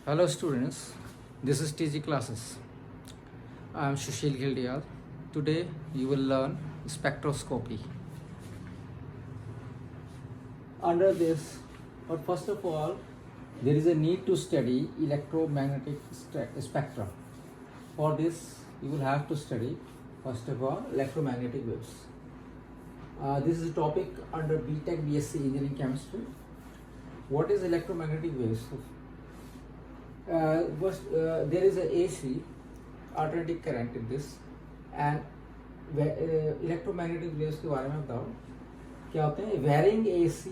Hello students, this is TG classes. I am Sushil Gildial. Today you will learn spectroscopy. Under this, but first of all, there is a need to study electromagnetic spectrum. For this, you will have to study first of all electromagnetic waves. This is a topic under BTech BSc Engineering Chemistry. What is electromagnetic waves? There is a AC alternating current in this and electromagnetic waves के बारे में बताओ क्या होते हैं. Varying AC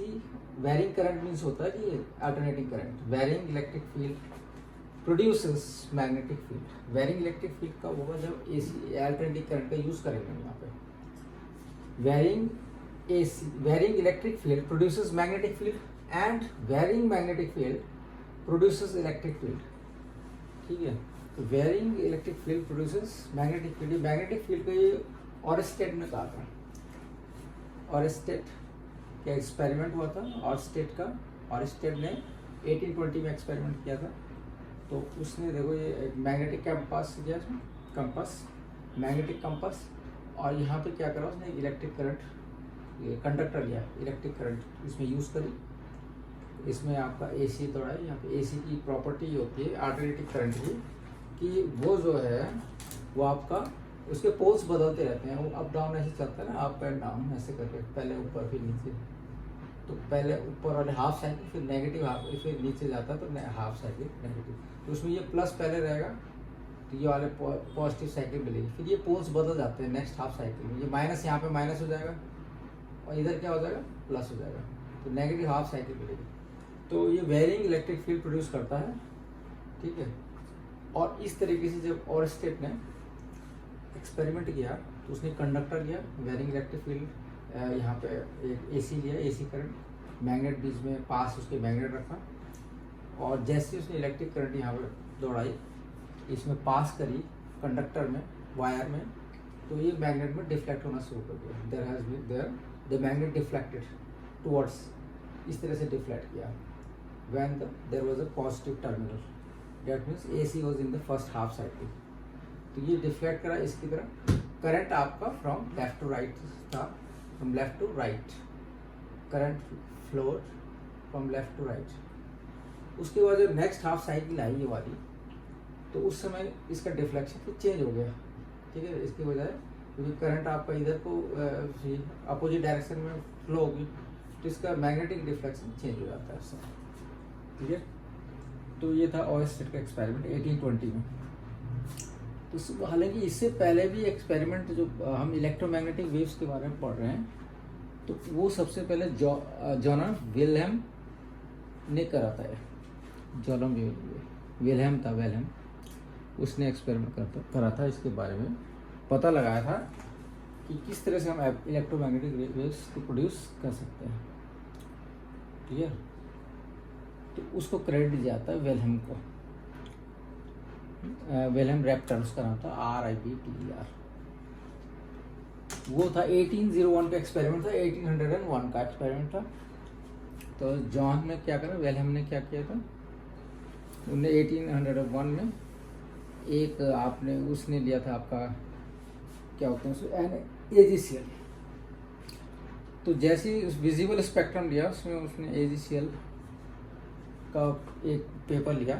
varying current means होता है कि alternating current. Varying electric field produces magnetic field. Varying electric field कब होगा जब AC अल्टरनेटिंग करंट का यूज करेंगे हम यहाँ पे. Varying electric field produces magnetic field and varying magnetic field produces electric field. ठीक है, तो varying electric field produces magnetic field. Magnetic field को ये ऑरस्टेड ने कहा था. ऑरस्टेड का एक्सपेरिमेंट हुआ था. ऑरस्टेड ने 1820 में एक्सपेरिमेंट किया था. तो उसने देखो ये मैग्नेटिक कंपास किया, कंपास मैग्नेटिक कंपास, और यहाँ पे क्या करा उसने इलेक्ट्रिक करंट कंडक्टर लिया, इलेक्ट्रिक करंट इसमें यूज़ करी. इसमें आपका AC थोड़ा है. यहाँ पे AC की प्रॉपर्टी होती है अल्टरनेटिंग करंट की कि वो जो है वो आपका उसके पोल्स बदलते रहते हैं. वो अप डाउन ऐसे चलता है ना, अप एंड डाउन ऐसे करके, पहले ऊपर फिर नीचे. तो पहले ऊपर वाले हाफ साइकिल, फिर नेगेटिव हाफ, फिर नीचे जाता है तो हाफ साइकिल नेगेटिव. तो उसमें ये प्लस पहले रहेगा तो ये वाले पॉजिटिव साइकिल मिलेगी. फिर ये पोल्स बदल जाते हैं नेक्स्ट हाफ साइकिल में. ये माइनस यहाँ पे माइनस हो जाएगा और इधर क्या हो जाएगा, प्लस हो जाएगा. तो नेगेटिव हाफ साइकिल मिलेगी. तो ये वेरिंग इलेक्ट्रिक फील्ड प्रोड्यूस करता है. ठीक है, और इस तरीके से जब ऑरस्टेड ने एक्सपेरिमेंट किया तो उसने कंडक्टर लिया, वेरिंग इलेक्ट्रिक फील्ड, यहाँ पे एक AC लिया, AC करंट, मैग्नेट बीच में पास उसके मैग्नेट रखा, और जैसे उसने इलेक्ट्रिक करंट यहाँ पे दौड़ाई, इसमें पास करी कंडक्टर में, वायर में, तो ये मैग्नेट में डिफ्लेक्ट होना शुरू कर दिया. द मैग्नेट डिफ्लेक्टेड टुवर्ड्स, इस तरह से डिफ्लेक्ट किया. when there was a positive terminal, that means AC was in the first half cycle. तो ये डिफ्लेक्ट करा इसकी तरह. करंट आपका फ्रॉम लेफ्ट टू राइट था, from left to right current flowed from left to right. उसके बाद जब नेक्स्ट हाफ साइकिल आई ये वाली, तो उस समय इसका डिफ्लेक्शन फिर चेंज हो गया. ठीक है, इसकी बजाय क्योंकि करंट आपका इधर को अपोजिट डायरेक्शन में फ्लो होगी तो इसका मैग्नेटिक डिफ्लेक्शन चेंज हो जाता है उससे. ठीक है, तो ये था ऑरस्टेड का एक्सपेरिमेंट 1820 में. तो हालांकि इससे पहले भी एक्सपेरिमेंट जो हम इलेक्ट्रोमैग्नेटिक वेव्स के बारे में पढ़ रहे हैं, तो वो सबसे पहले जॉन विल्हेम ने करा था. जॉन विल्हेम था, वेलहेम, उसने एक्सपेरिमेंट करा था. इसके बारे में पता लगाया था कि किस तरह से हम इलेक्ट्रोमैग्नेटिक वेव्स को प्रोड्यूस कर सकते हैं. ठीक है, तो उसको क्रेडिट दिया जाता है वेलहेम को. वेलहेम रैप्टर उसका नाम था, RIPTER. वो था 1801 का एक्सपेरिमेंट था, 1801 का एक्सपेरिमेंट था. तो जॉन ने क्या करा, वेलहेम ने क्या किया था, उन्होंने 1801 में एक आपने उसने लिया था आपका क्या होता है उसमें AGCL. तो जैसे ही विजिबल स्पेक्ट्रम लिया उसने AGCL का एक पेपर लिया.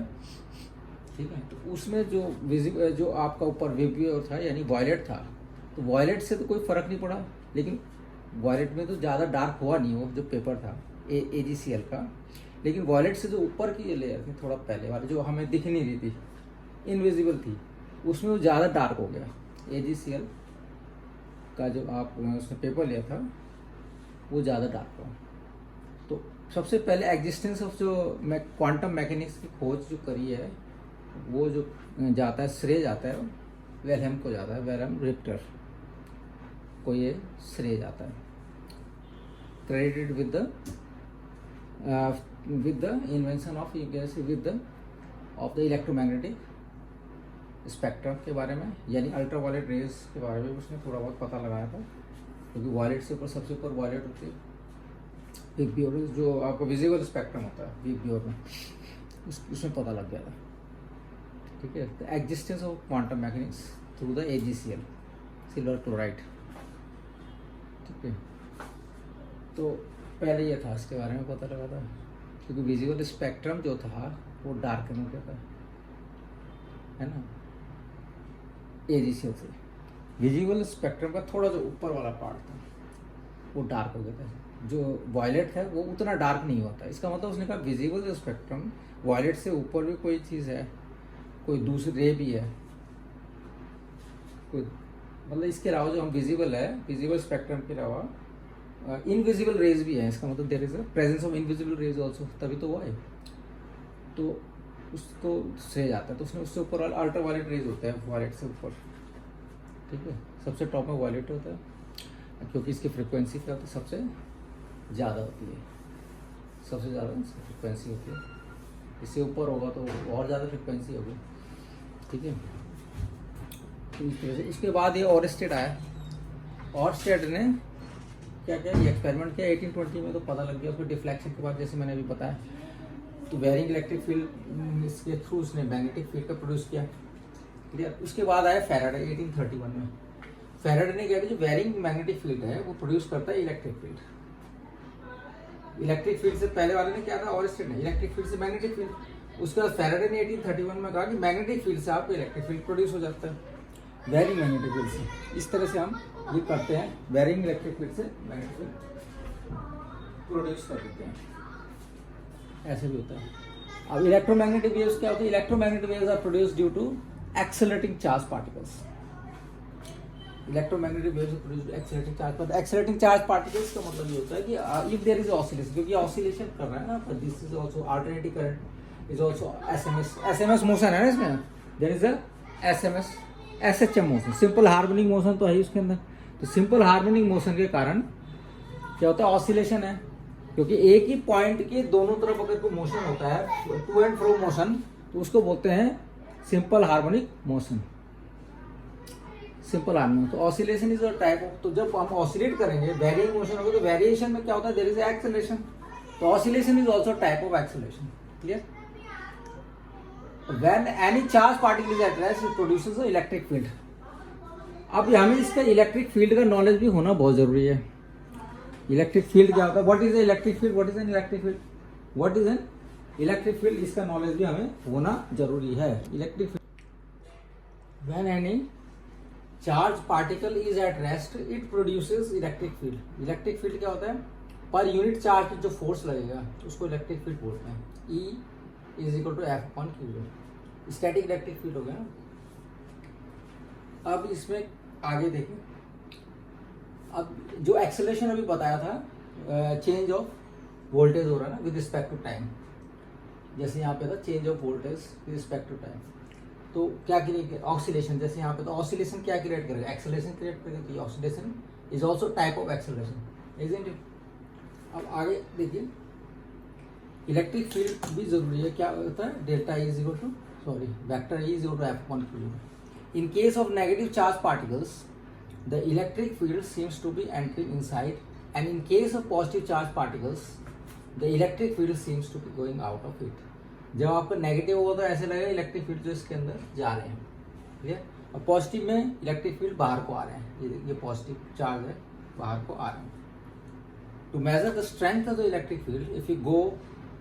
ठीक है, तो उसमें जो आपका ऊपर वेव था यानी वॉयलेट था, तो वॉयलेट से तो कोई फर्क नहीं पड़ा, लेकिन वॉयलेट में तो ज़्यादा डार्क हुआ नहीं वो जो पेपर था AGCL का. लेकिन वॉयलेट से जो ऊपर की लेयर थी, थोड़ा पहले वाली जो हमें दिख नहीं रही थी, इनविजिबल थी, उसमें वो ज़्यादा डार्क हो गया. AGCL का जो आप उसने पेपर लिया था वो ज़्यादा डार्क हुआ. तो सबसे पहले एग्जिस्टेंस ऑफ जो क्वांटम मैकेनिक्स की खोज जो करी है, वो जो जाता है श्रेय जाता है वेलहेम को जाता है, वेलहेम रिप्टर को ये श्रेय जाता है. Credited with the invention of of the electromagnetic spectrum के बारे में, यानी अल्ट्रावायलेट रेज के बारे में उसने थोड़ा बहुत पता लगाया था. क्योंकि वॉयलेट से ऊपर सबसे ऊपर वॉयलेट होती है, बिग ब्योर जो आपका विजिबल स्पेक्ट्रम होता है बिग ब्योर में, इसमें पता लग गया था, ठीक है। The existence of quantum mechanics through the AgCl silver chloride, ठीक है। तो पहले ये था, इसके बारे में पता लगा था, क्योंकि विजिबल स्पेक्ट्रम जो था वो डार्क हो गया था, है ना, AgCl से। विजिबल स्पेक्ट्रम का थोड़ा जो ऊपर वाला पार्ट था वो डार्क हो गया था, जो वायलेट है वो उतना डार्क नहीं होता। इसका मतलब उसने कहा विजिबल स्पेक्ट्रम वायलेट से ऊपर भी कोई चीज़ है, कोई दूसरी रे भी है, कोई मतलब इसके अलावा जो हम विजिबल है, विजिबल स्पेक्ट्रम के अलावा इनविजिबल रेज भी है। इसका मतलब there is a presence of invisible rays also, तभी तो वो है। तो उसको श्रेय जाता है, तो उसने उससे ऊपर अल्ट्रा वायलेट रेज होता है, वायलेट से ऊपर, ठीक है। सबसे टॉप में वायलेट होता है, क्योंकि इसकी फ्रिक्वेंसी क्या होती है, सबसे ज़्यादा होती है, सबसे ज़्यादा फ्रिक्वेंसी होती है। इससे ऊपर होगा तो और ज़्यादा फ्रिक्वेंसी होगी, ठीक है। तो इस तरह से उसके बाद ये ऑरस्टेड आया। ऑरस्टेड ने क्या क्या ये एक्सपेरिमेंट किया 1820 में, तो पता लग गया उसको डिफ्लेक्शन के बाद, जैसे मैंने अभी बताया, तो वेरिंग इलेक्ट्रिक फील्ड इसके थ्रू उसने मैग्नेटिक फील्ड का प्रोड्यूस किया, क्लियर। उसके बाद आया फैराडे 1831 में। फैराडे ने क्या किया, जो वेरिंग मैग्नेटिक फील्ड है वो प्रोड्यूस करता है इलेक्ट्रिक फील्ड। इलेक्ट्रिक फील्ड से पहले वाले ने क्या था, ऑरस्टेड ने, इलेक्ट्रिक फील्ड से मैग्नेटिक फील्ड। उसके बाद फैराडे ने 1831 में कहा कि मैग्नेटिक फील्ड से आपको इलेक्ट्रिक फील्ड प्रोड्यूस हो जाता है, वेरिंग मैग्नेटिक फील्ड से। इस तरह से हम ये करते हैं, वेरिंग इलेक्ट्रिक फील्ड से मैग्नेटिक फील्ड प्रोड्यूस कर देते हैं, ऐसे भी होता है। अब इलेक्ट्रोमैग्नेटिक वेव्स क्या होते हैं, electromagnetic waves are produced due to accelerating charge particles. Electromagnetic waves produced accelerating charge particles. Accelerating charge particles का मतलब ये होता है कि इफ देयर इज ऑसिलेशन, क्योंकि ऑसिलेशन कर रहा है ना, पर this is also alternating current is also SMS motion है ना इसमें, there is a SMS SHM motion, simple harmonic motion तो है ही उसके अंदर। तो सिंपल हार्मोनिक मोशन के कारण क्या होता है, ऑसिलेशन है, क्योंकि एक ही पॉइंट के दोनों तरफ अगर कोई मोशन होता है, टू एंड फ्रो मोशन, तो उसको बोलते हैं simple harmonic motion, simple harmonic. तो oscillation is a type of, तो जब हम ऑसिलेट करेंगे, वेरिएंग मोशन होगा, तो वेरिएशन में क्या होता है, देयर इज एक्सेलरेशन। तो oscillation is also type of acceleration, clear. When any charge particle is at rest it produces a electric field. अब हमें इसका इलेक्ट्रिक फील्ड का नॉलेज भी होना बहुत जरूरी है। इलेक्ट्रिक फील्ड क्या होता है, what is an electric field, what is an electric field, what is an electric field, इसका नॉलेज भी हमें होना जरूरी है। Electric field, when any charge particle is at rest it produces electric field. Electric field क्या होता है, per unit charge पर जो फोर्स लगेगा उसको इलेक्ट्रिक फील्ड बोलते हैं। E is equal to F/Q। Static electric field हो गया ना। अब इसमें आगे देखें, अब जो एक्सेलरेशन अभी बताया था, चेंज ऑफ वोल्टेज हो रहा है ना विद रिस्पेक्ट टू टाइम, जैसे यहाँ पे था change of voltage with respect to time, तो क्या क्रिएट, ऑसिलेशन, जैसे यहाँ पे तो ऑसिलेशन क्या क्रिएट करेगा, एक्सेलरेशन क्रिएट करेगा। तो oscillation is also type of acceleration, isn't it. अब आगे देखिए, इलेक्ट्रिक फील्ड भी जरूरी है, क्या होता है, delta E is equal to, sorry, vector E is equal to F/Q। In case of negative charge particles, the electric field seems to be entering inside, and in case of positive charge particles, the electric field seems to be going out of it. जब आपका negative होगा तो ऐसे लगेगा electric field जो इसके अंदर जा रहे हैं, क्लियर। और पॉजिटिव में इलेक्ट्रिक फील्ड बाहर को आ रहे हैं, ये पॉजिटिव चार्ज है, बाहर को आ रहे हैं। To measure the strength of the electric field,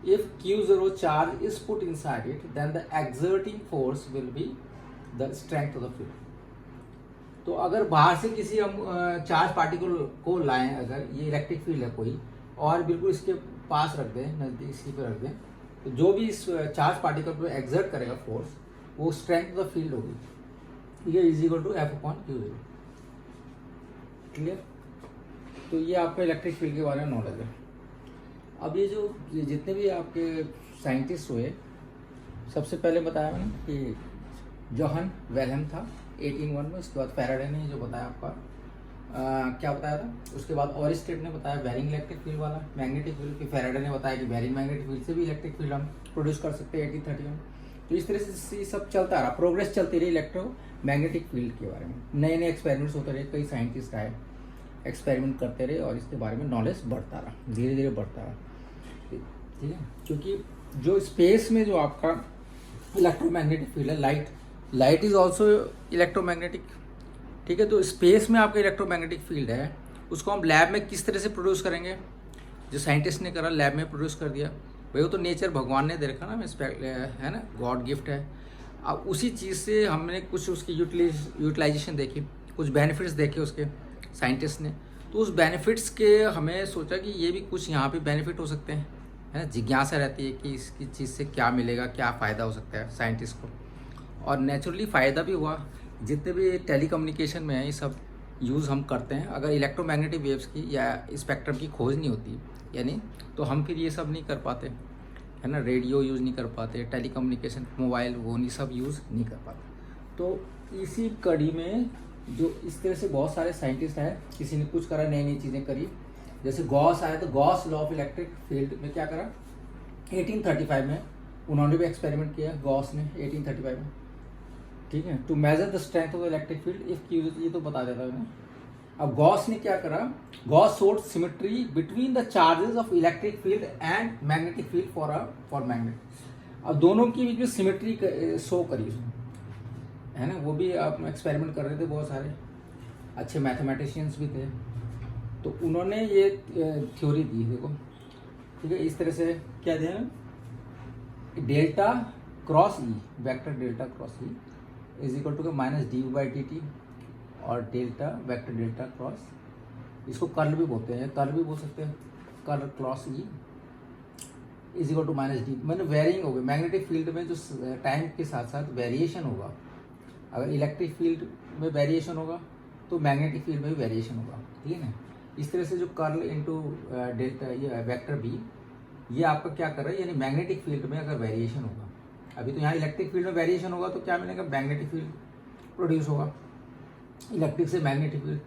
if Q0 charge is put inside it, then the exerting force will be the strength of the field. तो अगर बाहर से किसी हम चार्ज पार्टिकल को लाएं, अगर ये इलेक्ट्रिक फील्ड है कोई, और बिल्कुल इसके पास रख दें, नज़दीक इसी पे रख दें, तो जो भी इस चार्ज पार्टिकल पर एक्सर्ट करेगा फोर्स, वो स्ट्रेंथ ऑफ द फील्ड होगी, ये is equal to F/Q0, clear. तो ये आपका इलेक्ट्रिक फील्ड के बारे में नॉलेज है। अब ये जो जितने भी आपके साइंटिस्ट हुए, सबसे पहले बताया मैंने कि जोहन वेलहेम था 1801 में, उसके बाद फैराडे ने जो बताया आपका क्या बताया था, उसके बाद ऑरस्टेड ने बताया वेरिंग इलेक्ट्रिक फील्ड वाला, मैग्नेटिक फील्ड, फिर फैराडे ने बताया कि वेरिंग मैग्नेटिक फील्ड से भी इलेक्ट्रिक फील्ड हम प्रोड्यूस कर सकते हैं 1830 में। तो इस तरह से ये सब चलता रहा, प्रोग्रेस चलती रही इलेक्ट्रो मैग्नेटिक फील्ड के बारे में, नए नए एक्सपेरिमेंट्स होते रहे, कई साइंटिस्ट आए, एक्सपेरिमेंट करते रहे, और इसके बारे में नॉलेज बढ़ता रहा, धीरे धीरे बढ़ता रहा, ठीक है। क्योंकि जो स्पेस में जो आपका इलेक्ट्रोमैग्नेटिक फील्ड है, लाइट इज ऑल्सो इलेक्ट्रोमैग्नेटिक, ठीक है। तो स्पेस में आपका इलेक्ट्रोमैग्नेटिक फील्ड है, उसको हम लैब में किस तरह से प्रोड्यूस करेंगे, जो साइंटिस्ट ने करा लैब में प्रोड्यूस कर दिया भाई, वो तो नेचर भगवान ने दे रखा ना, है ना, गॉड गिफ्ट है। अब उसी चीज़ से हमने कुछ उसकी यूटिलाइजेशन देखी, कुछ बेनिफिट्स देखे उसके साइंटिस्ट ने, तो उस बेनिफिट्स के हमें सोचा कि ये भी कुछ यहाँ पे बेनिफिट हो सकते हैं, है ना। जिज्ञासा रहती है कि इसकी चीज़ से क्या मिलेगा, क्या फ़ायदा हो सकता है साइंटिस्ट को, और नेचुरली फ़ायदा भी हुआ। जितने भी टेलीकम्युनिकेशन में है ये सब यूज़ हम करते हैं, अगर इलेक्ट्रोमैग्नेटिक वेव्स की या स्पेक्ट्रम की खोज नहीं होती यानी, तो हम फिर ये सब नहीं कर पाते, है ना। रेडियो यूज़ नहीं कर पाते, टेलीकम्युनिकेशन, मोबाइल, वो नहीं सब यूज़ नहीं कर पाते। तो इसी कड़ी में जो इस तरह से बहुत सारे साइंटिस्ट हैं, किसी ने कुछ करा, नई नई चीज़ें करी। जैसे गॉस आया, तो Gauss law of electric field में क्या करा, 1835 में उन्होंने भी एक्सपेरिमेंट किया, गॉस ने 1835 में, ठीक है, to measure the strength of electric field if, ये तो बता देता है। अब गॉस ने क्या करा, Gauss showed symmetry between the charges of electric field and magnetic field for magnet. अब दोनों की बीच में सिमेट्री शो करी उसने, है ना। वो भी आप एक्सपेरिमेंट कर रहे थे, बहुत सारे अच्छे मैथमेटिशियंस भी थे, तो उन्होंने ये थ्योरी दी, देखो, ठीक है। इस तरह से क्या दिया, delta cross E, vector delta cross E is equal to minus d by d t, और डेल्टा वेक्टर डेल्टा क्रॉस, इसको कर्ल भी बोलते हैं, कर्ल भी बोल सकते हैं, curl cross E is equal to minus d. मैंने वेरिंग हो गई, मैग्नेटिक फील्ड में जो टाइम के साथ साथ वेरिएशन होगा, अगर इलेक्ट्रिक फील्ड में वेरिएशन होगा तो मैग्नेटिक फील्ड में भी वेरिएशन होगा, ठीक है ना। इस तरह से जो कर्ल इंटू डेल्टा, ये वेक्टर बी, ये आपका क्या कर रहा है, यानी मैग्नेटिक फील्ड में अगर वेरिएशन होगा, अभी तो यहाँ इलेक्ट्रिक फील्ड में वेरिएशन होगा तो क्या मिलेगा, मैग्नेटिक फील्ड प्रोड्यूस होगा, इलेक्ट्रिक से मैग्नेटिक फील्ड।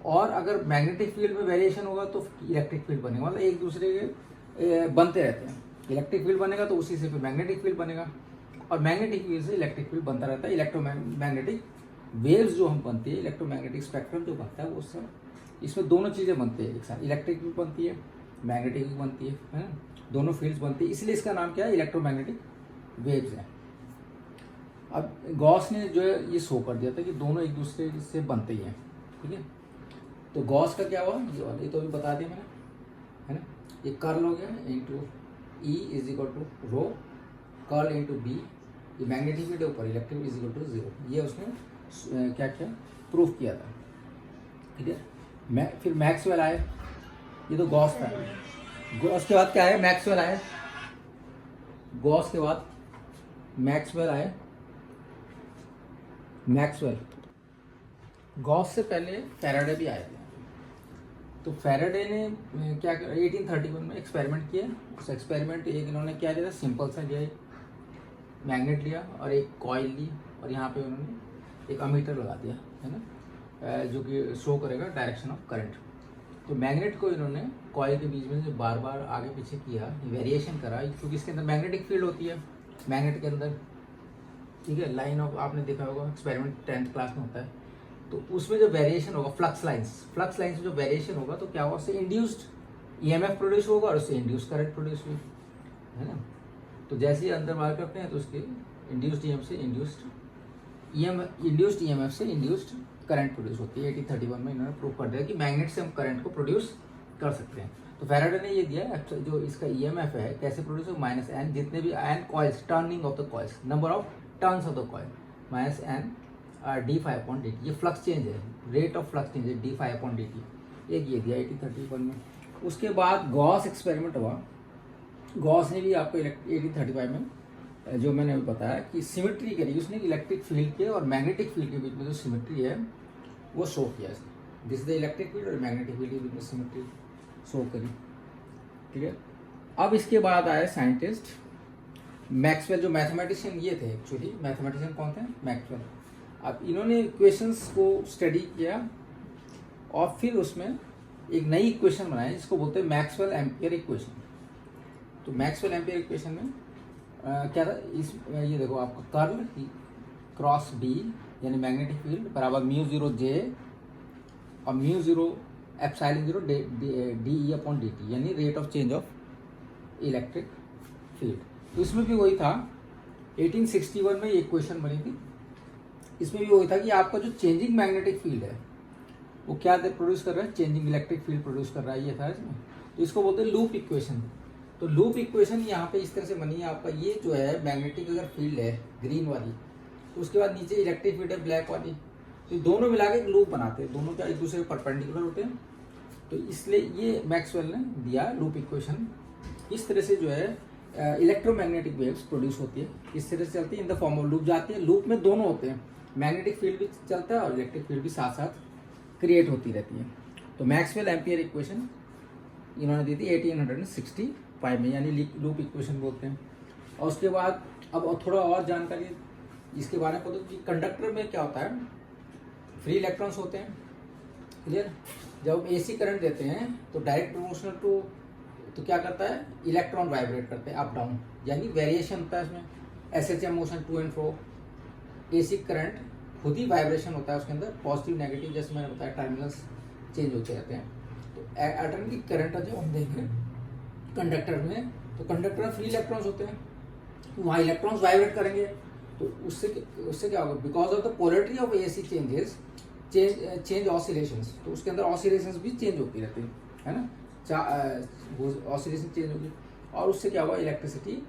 और अगर मैग्नेटिक फील्ड में वेरिएशन होगा तो इलेक्ट्रिक फील्ड बनेगा, मतलब एक दूसरे के बनते रहते हैं। इलेक्ट्रिक फील्ड बनेगा तो उसी से फिर मैग्नेटिक फील्ड बनेगा, और मैग्नेटिक फील्ड से इलेक्ट्रिक फील्ड बनता रहता है। इलेक्ट्रोमैग्नेटिक वेव्स जो हम बनती है, इलेक्ट्रोमैग्नेटिक स्पेक्ट्रम जो बनता है, वो सब इसमें दोनों चीज़ें बनती है एक साथ, इलेक्ट्रिक भी बनती है, मैग्नेटिक भी बनती है ना, दोनों फील्ड्स बनती है, इसलिए इसका नाम क्या है, इलेक्ट्रोमैग्नेटिक वेव्स है। अब गॉस ने जो है ये शो कर दिया था कि दोनों एक दूसरे से बनते ही हैं, ठीक है। तो गॉस का क्या हुआ, ये तो अभी बता दिया मैंने, है ना। ये कर्ल हो गया into E is equal to rho, curl into B, ये मैग्नेटिक फील्ड ऊपर, electric is equal to zero, ये उसने क्या किया, प्रूफ किया था, ठीक है। फिर मैक्सवेल आए, ये तो गॉस था। गॉस के बाद क्या है, मैक्सवेल आए, गॉस के बाद मैक्सवेल आए। मैक्सवेल, गॉस से पहले फैराडे भी आए थे। तो फैराडे ने क्या 1831 में एक्सपेरिमेंट किया। उस एक्सपेरिमेंट एक इन्होंने क्या लिया था, सिंपल सा लिया, मैग्नेट लिया और एक कॉइल ली, और यहाँ पे उन्होंने एक अमीटर लगा दिया, है ना, जो कि शो करेगा डायरेक्शन ऑफ करंट। तो मैग्नेट को इन्होंने कॉइल के बीच में जो बार बार आगे पीछे किया, वेरिएशन करा, क्योंकि इसके अंदर मैग्नेटिक फील्ड होती है, मैग्नेट के अंदर, ठीक है। लाइन ऑफ आपने देखा होगा, एक्सपेरिमेंट 10th क्लास में होता है, तो उसमें जो वेरिएशन होगा, फ्लक्स लाइंस में जो वेरिएशन होगा, तो क्या होगा, उससे इंड्यूस्ड ईएमएफ प्रोड्यूस होगा और उससे इंड्यूस करंट प्रोड्यूस हुई, है ना। तो जैसे ही अंदर बाहर करते हैं तो उसके इंड्यूस्ड ईएमएफ से इंड्यूस्ड करंट प्रोड्यूस होती है। 1831 में इन्होंने प्रूव कर दिया कि मैग्नेट से हम करंट को प्रोड्यूस कर सकते हैं। तो फैराडे ने ये दिया, जो इसका ईएमएफ है कैसे प्रोड्यूस होगा, माइनस एन, जितने भी N coils, turning of the coils, number of turns of the coil, minus N d5/dt, ये फ्लक्स चेंज है, रेट ऑफ फ्लक्स चेंज है, d5/dt, एक ये दिया 1831 में। उसके बाद गॉस एक्सपेरिमेंट हुआ, गॉस ने भी आपको 1835 में, जो मैंने अभी बताया कि सिमेट्री करी उसने, इलेक्ट्रिक फील्ड के और मैग्नेटिक फील्ड के बीच में जो सिमेट्री है वो शो किया इसने। This is the electric field और मैग्नेटिक फील्ड के बीच में सिमेट्री शो करी, ठीक है। अब इसके बाद आए साइंटिस्ट मैक्सवेल, जो मैथमेटिशियन ये थे, एक्चुअली मैथमेटिशियन कौन थे, मैक्सवेल। अब इन्होंने इक्वेशंस को स्टडी किया और फिर उसमें एक नई इक्वेशन बनाई जिसको बोलते हैं मैक्सवेल एम्पियर इक्वेशन। तो मैक्सवेल एम्पियर इक्वेशन में क्या था, ये देखो आपका कर्ल क्रॉस बी यानी मैग्नेटिक फील्ड बराबर μ0j और μ0 एप्सिलॉन 0 dE/dt यानी rate of change of electric field. तो इसमें भी वही था, 1861 में ये क्वेश्चन बनी थी। इसमें भी वही था कि आपका जो चेंजिंग मैग्नेटिक फील्ड है वो क्या प्रोड्यूस कर रहा है, चेंजिंग इलेक्ट्रिक फील्ड प्रोड्यूस कर रहा है, ये था इसमें। तो इसको बोलते हैं लूप इक्वेशन। तो लूप इक्वेशन यहाँ पे इस तरह से बनी है, आपका ये जो है मैग्नेटिक अगर फील्ड है ग्रीन वाली, तो उसके बाद नीचे इलेक्ट्रिक फील्ड है ब्लैक वाली, तो दोनों मिला के एक लूप बनाते हैं, दोनों क्या एक दूसरे के परपेंडिकुलर होते हैं। तो इसलिए ये मैक्सवेल ने दिया लूप इक्वेशन। इस तरह से जो है इलेक्ट्रोमैग्नेटिक वेव्स प्रोड्यूस होती है, इस तरह से चलती है, in the form of loop जाती है। लूप में दोनों होते हैं, मैग्नेटिक फील्ड भी चलता है और इलेक्ट्रिक फील्ड भी साथ साथ क्रिएट होती रहती है। तो मैक्सवेल एम्पियर इक्वेशन इन्होंने दी थी 1865 में, यानी लूप इक्वेशन बोलते हैं। और उसके बाद अब थोड़ा और जानकारी इसके बारे में पता कि कंडक्टर में क्या होता है, फ्री इलेक्ट्रॉन्स होते हैं, क्लियर। जब एसी करंट देते हैं तो डायरेक्ट प्रोपोर्शनल टू, तो क्या करता है, इलेक्ट्रॉन वाइब्रेट करते हैं अप डाउन, यानी वेरिएशन होता है इसमें, SHM motion to and fro. AC current खुद ही वाइब्रेशन होता है उसके अंदर, पॉजिटिव नेगेटिव, जैसे मैंने बताया टर्मिनल्स चेंज होते रहते हैं। तो अल्टरनेटिव करंट जब हम देखें कंडक्टर में, तो कंडक्टर में फ्री इलेक्ट्रॉन्स होते हैं, वहाँ इलेक्ट्रॉन्स वाइब्रेट करेंगे, तो उससे क्या होगा, because of the polarity of AC changes change oscillations, तो उसके अंदर ऑसिलेशंस भी चेंज होती रहती है ना, ऑसिलेशन चेंज होगी, और उससे क्या होगा, इलेक्ट्रिसिटी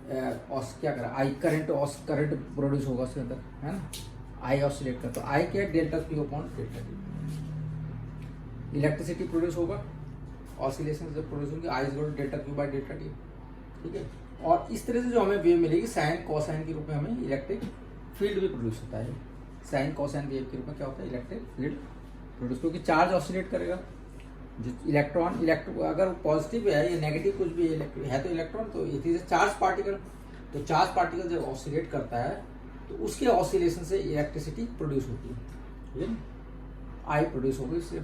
क्या करा, आई करंट प्रोड्यूस होगा उसके अंदर, है ना, आई ऑसिलेट का। तो आई क्या है, delta Q upon delta T, electricity produce होगा, ऑसिलेशन जब प्रोड्यूस होंगे, I is delta Q by delta T, ठीक है। और इस तरह से जो हमें वेव मिलेगी साइन कोसाइन के रूप में, हमें इलेक्ट्रिक फील्ड भी प्रोड्यूस होता है। साइन कोसाइन वेव के रूप में क्या होता है, इलेक्ट्रिक फील्ड प्रोड्यूस, क्योंकि चार्ज ऑसिलेट करेगा। जो इलेक्ट्रॉन अगर पॉजिटिव है या नेगेटिव कुछ भी है तो इलेक्ट्रॉन, तो it is a charge particle. तो चार्ज पार्टिकल जब ऑसिलेट करता है तो उसके ऑसिलेशन से इलेक्ट्रिसिटी प्रोड्यूस होती है, ठीक है, आई प्रोड्यूस होगी इससे,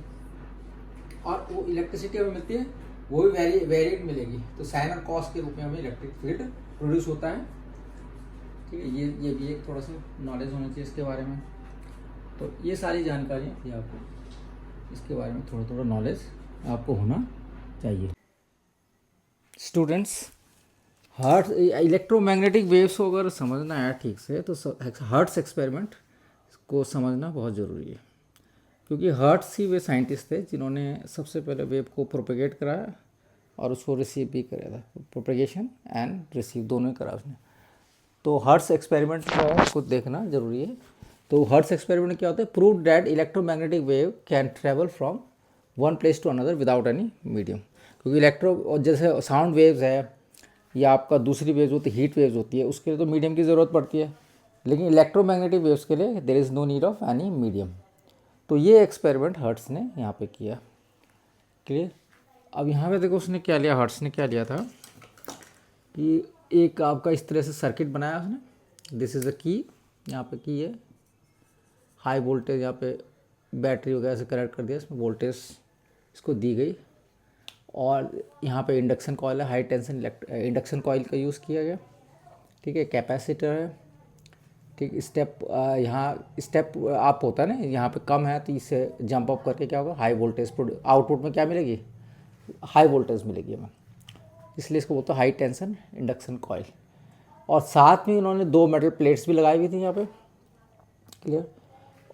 और वो इलेक्ट्रिसिटी हमें मिलती है, वो भी वेरिएड मिलेगी। तो साइन और कॉस के रूप में हमें इलेक्ट्रिक फील्ड प्रोड्यूस होता है, ठीक है। ये भी एक थोड़ा सा नॉलेज होना चाहिए इसके बारे में। तो ये सारी जानकारियाँ थी, आपको इसके बारे में थोड़ा थोड़ा नॉलेज आपको होना चाहिए। स्टूडेंट्स, इलेक्ट्रोमैग्नेटिक वेव्स को अगर समझना है ठीक से, तो हर्ट्स एक्सपेरिमेंट को समझना बहुत ज़रूरी है, क्योंकि हर्ट्स ही वे साइंटिस्ट थे जिन्होंने सबसे पहले वेव को प्रोपेगेट कराया और उसको रिसीव भी कराया था, प्रोपेगेशन एंड रिसीव दोनों करा उसने। तो हर्ट्स एक्सपेरिमेंट को देखना ज़रूरी है। तो हर्ट्स एक्सपेरिमेंट क्या होता है, prove that electromagnetic wave can travel from one place to another without any medium. क्योंकि जैसे साउंड वेव्स है या आपका दूसरी वेव्स होती है, हीट वेव्स होती है, उसके लिए तो मीडियम की ज़रूरत पड़ती है, लेकिन इलेक्ट्रोमैग्नेटिक वेव्स के लिए there is no need of any medium. तो ये एक्सपेरिमेंट हर्ट्स ने यहाँ पे किया, क्लियर। अब यहाँ पे देखो उसने क्या लिया, हर्ट्स ने क्या लिया था कि एक आपका इस तरह से सर्किट बनाया उसने, दिस इज़ अ की, यहाँ पे की है, हाई वोल्टेज यहाँ पे बैटरी वगैरह से कनेक्ट कर दिया, इसमें वोल्टेज इसको दी गई, और यहाँ पे इंडक्शन कॉइल है, हाई टेंशन इंडक्शन कॉइल का यूज़ किया गया, ठीक है। कैपेसिटर है, ठीक, स्टेप यहाँ स्टेप अप होता है ना, यहाँ पे कम है तो इससे जंप अप करके क्या होगा, हाई वोल्टेज आउटपुट में क्या मिलेगी, हाई वोल्टेज मिलेगी हमें, इसलिए इसको बोलते हैं हाई टेंशन इंडक्शन कॉइल। और साथ में उन्होंने 2 मेटल प्लेट्स भी लगाई हुई थी यहाँ पे, क्लियर।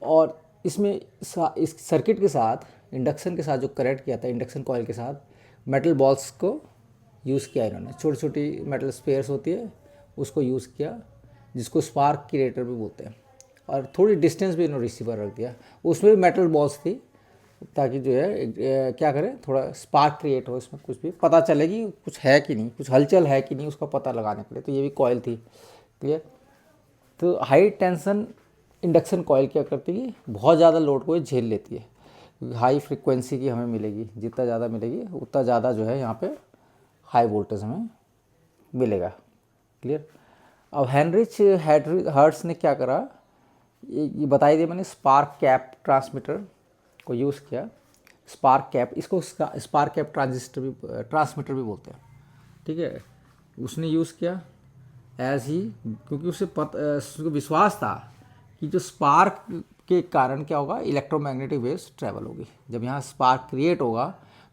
और इसमें इस सर्किट के साथ, इंडक्शन के साथ जो कनेक्ट किया था, इंडक्शन कॉइल के साथ मेटल बॉल्स को यूज़ किया इन्होंने, छोटी छोटी मेटल स्पेयर्स होती है उसको यूज़ किया, जिसको स्पार्क क्रिएटर भी बोलते हैं। और थोड़ी डिस्टेंस भी इन्होंने रिसीवर रख दिया, उसमें भी मेटल बॉल्स थी, ताकि जो है क्या करें, थोड़ा स्पार्क क्रिएट हो, इसमें कुछ भी पता चले कि कुछ है कि नहीं, कुछ हलचल है कि नहीं, उसका पता लगाने के लिए। तो ये भी कॉइल थी, क्लियर। तो हाई टेंशन इंडक्शन कॉइल क्या करती है, बहुत ज़्यादा लोड को झेल लेती है, हाई फ्रीक्वेंसी की हमें मिलेगी, जितना ज़्यादा मिलेगी उतना ज़्यादा जो है यहाँ पे हाई वोल्टेज हमें मिलेगा, क्लियर। अब हेनरिच हर्ट्स ने क्या करा, ये बताई दिया मैंने, स्पार्क कैप ट्रांसमीटर को यूज़ किया। स्पार्क कैप, इसको स्पार्क कैप ट्रांसमीटर भी बोलते हैं, ठीक है। उसने यूज़ किया एज ही, क्योंकि उसको विश्वास था कि जो स्पार्क के कारण क्या होगा, इलेक्ट्रोमैग्नेटिक वेव्स ट्रैवल होगी। जब यहाँ स्पार्क क्रिएट होगा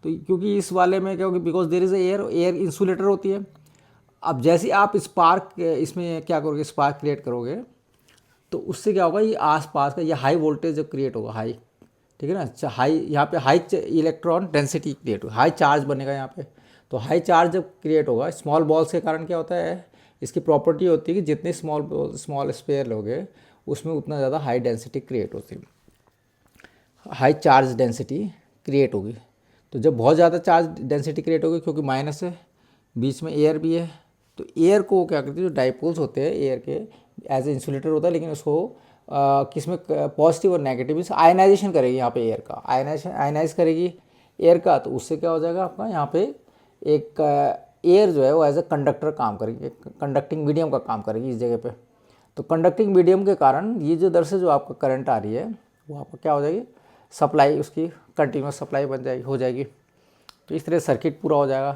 तो क्योंकि इस वाले में क्या होगी, because there is air insulator होती है, अब जैसे आप स्पार्क इसमें क्या करोगे, स्पार्क क्रिएट करोगे तो उससे क्या होगा, ये आसपास का ये हाई वोल्टेज जब क्रिएट होगा, हाई, ठीक है ना, हाई यहाँ पे हाई इलेक्ट्रॉन डेंसिटी क्रिएट होगा, हाई चार्ज बनेगा यहाँ पे। तो हाई चार्ज जब क्रिएट होगा स्मॉल बॉल्स के कारण, क्या होता है, इसकी प्रॉपर्टी होती है कि जितने स्मॉल स्पेयर लोगे उसमें उतना ज़्यादा हाई डेंसिटी क्रिएट होती है, हाई चार्ज डेंसिटी क्रिएट होगी। तो जब बहुत ज़्यादा चार्ज डेंसिटी क्रिएट होगी, क्योंकि माइनस है, बीच में एयर भी है, तो एयर को क्या करती है, जो डाइपोल्स होते हैं एयर के एज ए इंसुलेटर होता है, लेकिन उसको किस में पॉजिटिव और नेगेटिव इस आयनाइजेशन करेगी, यहाँ पे एयर का आयनाइज करेगी एयर का। तो उससे क्या हो जाएगा आपका, यहाँ पे एक एयर जो है वो एज ए कंडक्टर काम करेगी, कंडक्टिंग मीडियम का काम करेगी इस जगह पे। तो कंडक्टिंग मीडियम के कारण ये जो दर से जो आपका करंट आ रही है वो आपका क्या हो जाएगी, सप्लाई उसकी कंटिन्यूस सप्लाई बन जाएगी, हो जाएगी। तो इस तरह सर्किट पूरा हो जाएगा,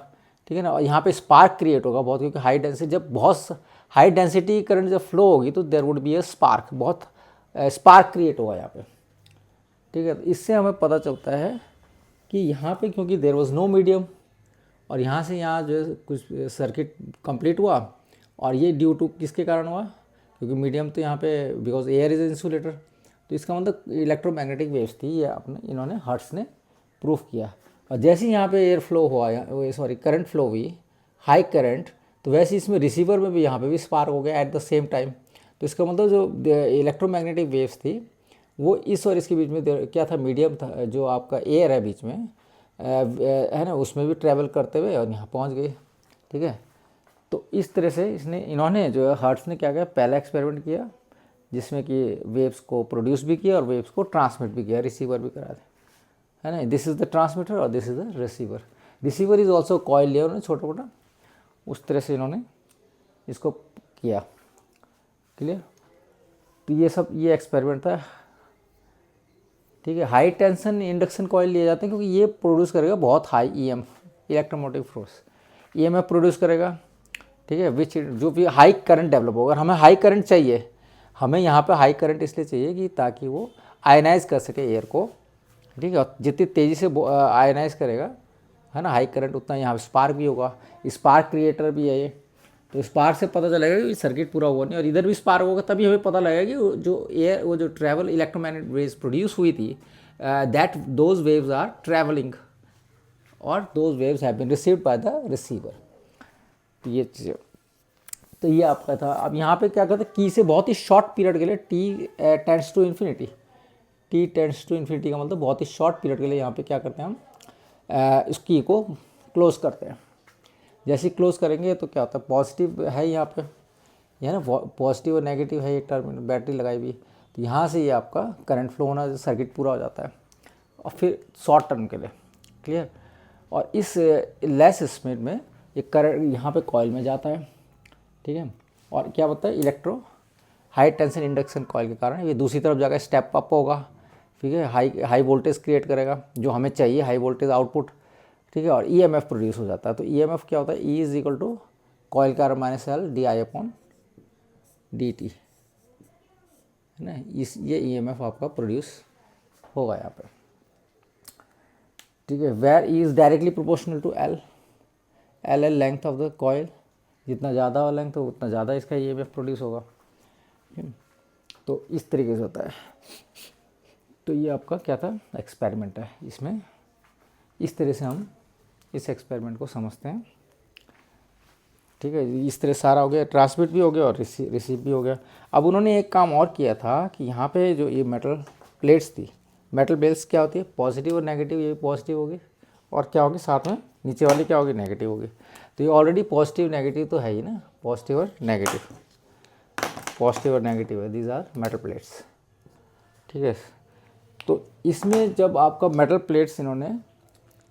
ठीक है ना। और यहाँ पे स्पार्क क्रिएट होगा बहुत, क्योंकि हाई डेंसिटी, जब बहुत हाई डेंसिटी करंट जब फ्लो होगी तो there would be a spark, बहुत स्पार्क क्रिएट होगा यहाँ पे, ठीक है। तो इससे हमें पता चलता है कि यहाँ पे क्योंकि देयर वाज नो मीडियम, और यहाँ से यहाँ जो है कुछ सर्किट कंप्लीट हुआ, और ये ड्यू टू किसके कारण हुआ, क्योंकि मीडियम तो यहाँ पे बिकॉज एयर इज इंसुलेटर। तो इसका मतलब इलेक्ट्रोमैग्नेटिक वेव्स थी, ये अपने इन्होंने हर्ट्स ने प्रूफ किया। और जैसे ही यहाँ पे एयर फ्लो हुआ, सॉरी करंट फ्लो हुई, हाई करंट, तो वैसे इसमें रिसीवर में भी यहाँ पे भी स्पार्क हो गया एट द सेम टाइम। तो इसका मतलब जो इलेक्ट्रोमैग्नेटिक वेव्स थी वो इस और इसके बीच में क्या था, मीडियम था, जो आपका एयर है बीच में है ना, उसमें भी ट्रैवल करते हुए और यहाँ पहुँच गई, ठीक है। तो इस तरह से इन्होंने जो है हर्ट्स ने क्या किया, पहला एक्सपेरिमेंट किया जिसमें कि वेव्स को प्रोड्यूस भी किया और वेव्स को ट्रांसमिट भी किया, रिसीवर भी करा दिया, है ना। दिस इज़ द ट्रांसमीटर और this is the receiver. Receiver is also coil लिया उन्होंने छोटा मोटा, उस तरह से इन्होंने इसको किया, क्लियर। तो ये सब ये एक्सपेरिमेंट था, ठीक है। हाई टेंशन इंडक्शन कॉइल लिए जाते हैं क्योंकि ये प्रोड्यूस करेगा बहुत high EM, electromotive force, EMF produce करेगा, ठीक है, विच जो भी हाई करंट डेवलप होगा। हमें हाई करंट चाहिए, हमें यहाँ पे हाई करंट इसलिए चाहिए कि ताकि वो आयनाइज कर सके एयर को, ठीक है। और जितनी तेज़ी से आयनाइज करेगा, है ना, हाई करंट, उतना यहाँ स्पार्क भी होगा, स्पार्क क्रिएटर भी है ये। तो स्पार्क से पता चलेगा कि सर्किट पूरा हुआ नहीं, और इधर भी स्पार्क होगा, तभी हमें पता लगेगा कि जो एयर, वो जो ट्रैवल इलेक्ट्रोमैग्नेटिक वेव्स प्रोड्यूस हुई थी, that those waves are travelling और those waves have been received by the receiver. तो ये चीज़, तो ये आपका था। अब यहाँ पे क्या करते हैं, की से बहुत ही शॉर्ट पीरियड के लिए, T tends to infinity, T tends to infinity का मतलब बहुत ही शॉर्ट पीरियड के लिए यहाँ पे क्या करते हैं हम, इस की को क्लोज करते हैं। जैसे क्लोज करेंगे तो क्या होता है, पॉजिटिव है यहाँ पे, यह ना पॉजिटिव और नेगेटिव है, एक टर्मिनल बैटरी लगाई हुई, तो यहाँ से ये आपका करंट फ्लो होना, सर्किट पूरा हो जाता है, और फिर शॉर्ट टर्म के लिए, क्लियर। और इस लेस स्पीड में ये करंट यहाँ पे कॉइल में जाता है, ठीक है। और क्या होता है, electro high tension induction coil के कारण ये दूसरी तरफ जाकर स्टेप अप होगा, ठीक है, हाई वोल्टेज क्रिएट करेगा जो हमें चाहिए, हाई वोल्टेज आउटपुट, ठीक है। और ईएमएफ प्रोड्यूस हो जाता है। तो ईएमएफ क्या होता है, E is equal to coil का minus L D I upon D T, है ना। ये ईएमएफ आपका प्रोड्यूस होगा यहाँ पे, ठीक है। Where E is directly proportional to L, L L length of the coil, जितना ज़्यादा हो लेंथ तो उतना ज़्यादा इसका ईएमएफ प्रोड्यूस होगा। तो इस तरीके से होता है। तो ये आपका क्या था, एक्सपेरिमेंट है। इसमें इस तरह से हम इस एक्सपेरिमेंट को समझते हैं, ठीक है। इस तरह सारा हो गया, ट्रांसमिट भी हो गया और रिसीव भी हो गया। अब उन्होंने एक काम और किया था कि यहाँ पे जो ये मेटल प्लेट्स थी, मेटल बेल्स क्या होती है, पॉजिटिव और नेगेटिव, ये पॉजिटिव होगी और क्या होगी साथ में नीचे वाली क्या होगी, नेगेटिव होगी। तो ये ऑलरेडी पॉजिटिव नेगेटिव तो है ही ना, पॉजिटिव और नेगेटिव, पॉजिटिव और नेगेटिव है, दीज आर मेटल प्लेट्स, ठीक है। तो इसमें जब आपका मेटल प्लेट्स, इन्होंने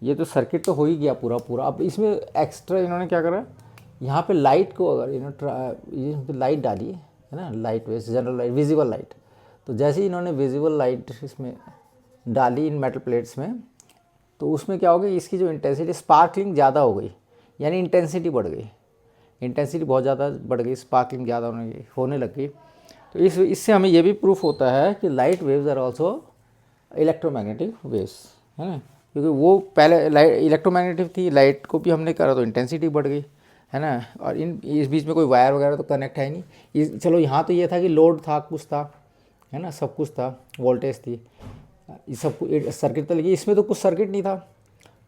ये तो सर्किट तो हो ही गया पूरा पूरा। अब इसमें एक्स्ट्रा इन्होंने क्या करा, यहाँ पे लाइट को अगर इन्होंने लाइट डाली है ना, light west general light, visible light. तो जैसे ही इन्होंने विजिबल लाइट इसमें डाली इन मेटल प्लेट्स में, तो उसमें क्या हो गई, इसकी जो इंटेंसिटी स्पार्कलिंग ज़्यादा हो गई, यानी इंटेंसिटी बढ़ गई, इंटेंसिटी बहुत ज़्यादा बढ़ गई, स्पार्कलिंग ज़्यादा होने लग गई। तो इससे हमें ये भी प्रूफ होता है कि light waves are also electromagnetic waves, है ना। क्योंकि वो पहले लाइट इलेक्ट्रोमैग्नेटिक थी, लाइट को भी हमने करा तो इंटेंसिटी बढ़ गई, है ना, और इस बीच में कोई वायर वगैरह तो कनेक्ट है नहीं। चलो यहाँ तो ये था कि लोड था, कुछ था, है ना, सब कुछ था, वोल्टेज थी, ये सब सर्किट तो लगी, इसमें तो कुछ सर्किट नहीं था।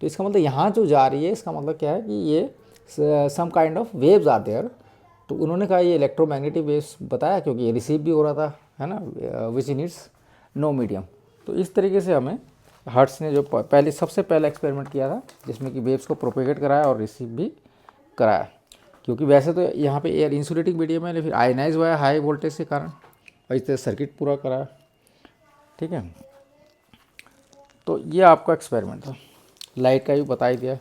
तो इसका मतलब यहाँ जो जा रही है, इसका मतलब क्या है कि ये some kind of waves are there. तो उन्होंने कहा ये इलेक्ट्रोमैग्नेटिक वेव्स बताया, क्योंकि ये रिसीव भी हो रहा था, है ना, विच नीड्स नो मीडियम। तो इस तरीके से हमें हर्ट्स ने जो सबसे पहला एक्सपेरिमेंट किया था, जिसमें कि वेव्स को प्रोपेगेट कराया और रिसीव भी कराया। क्योंकि वैसे तो यहाँ पे एयर इंसुलेटिंग मीडियम है, लेकिन आयनाइज हुआ है हाई वोल्टेज के कारण, और इस तरह सर्किट पूरा कराया। ठीक है, तो ये आपका एक्सपेरिमेंट था। लाइट का भी बता ही दिया,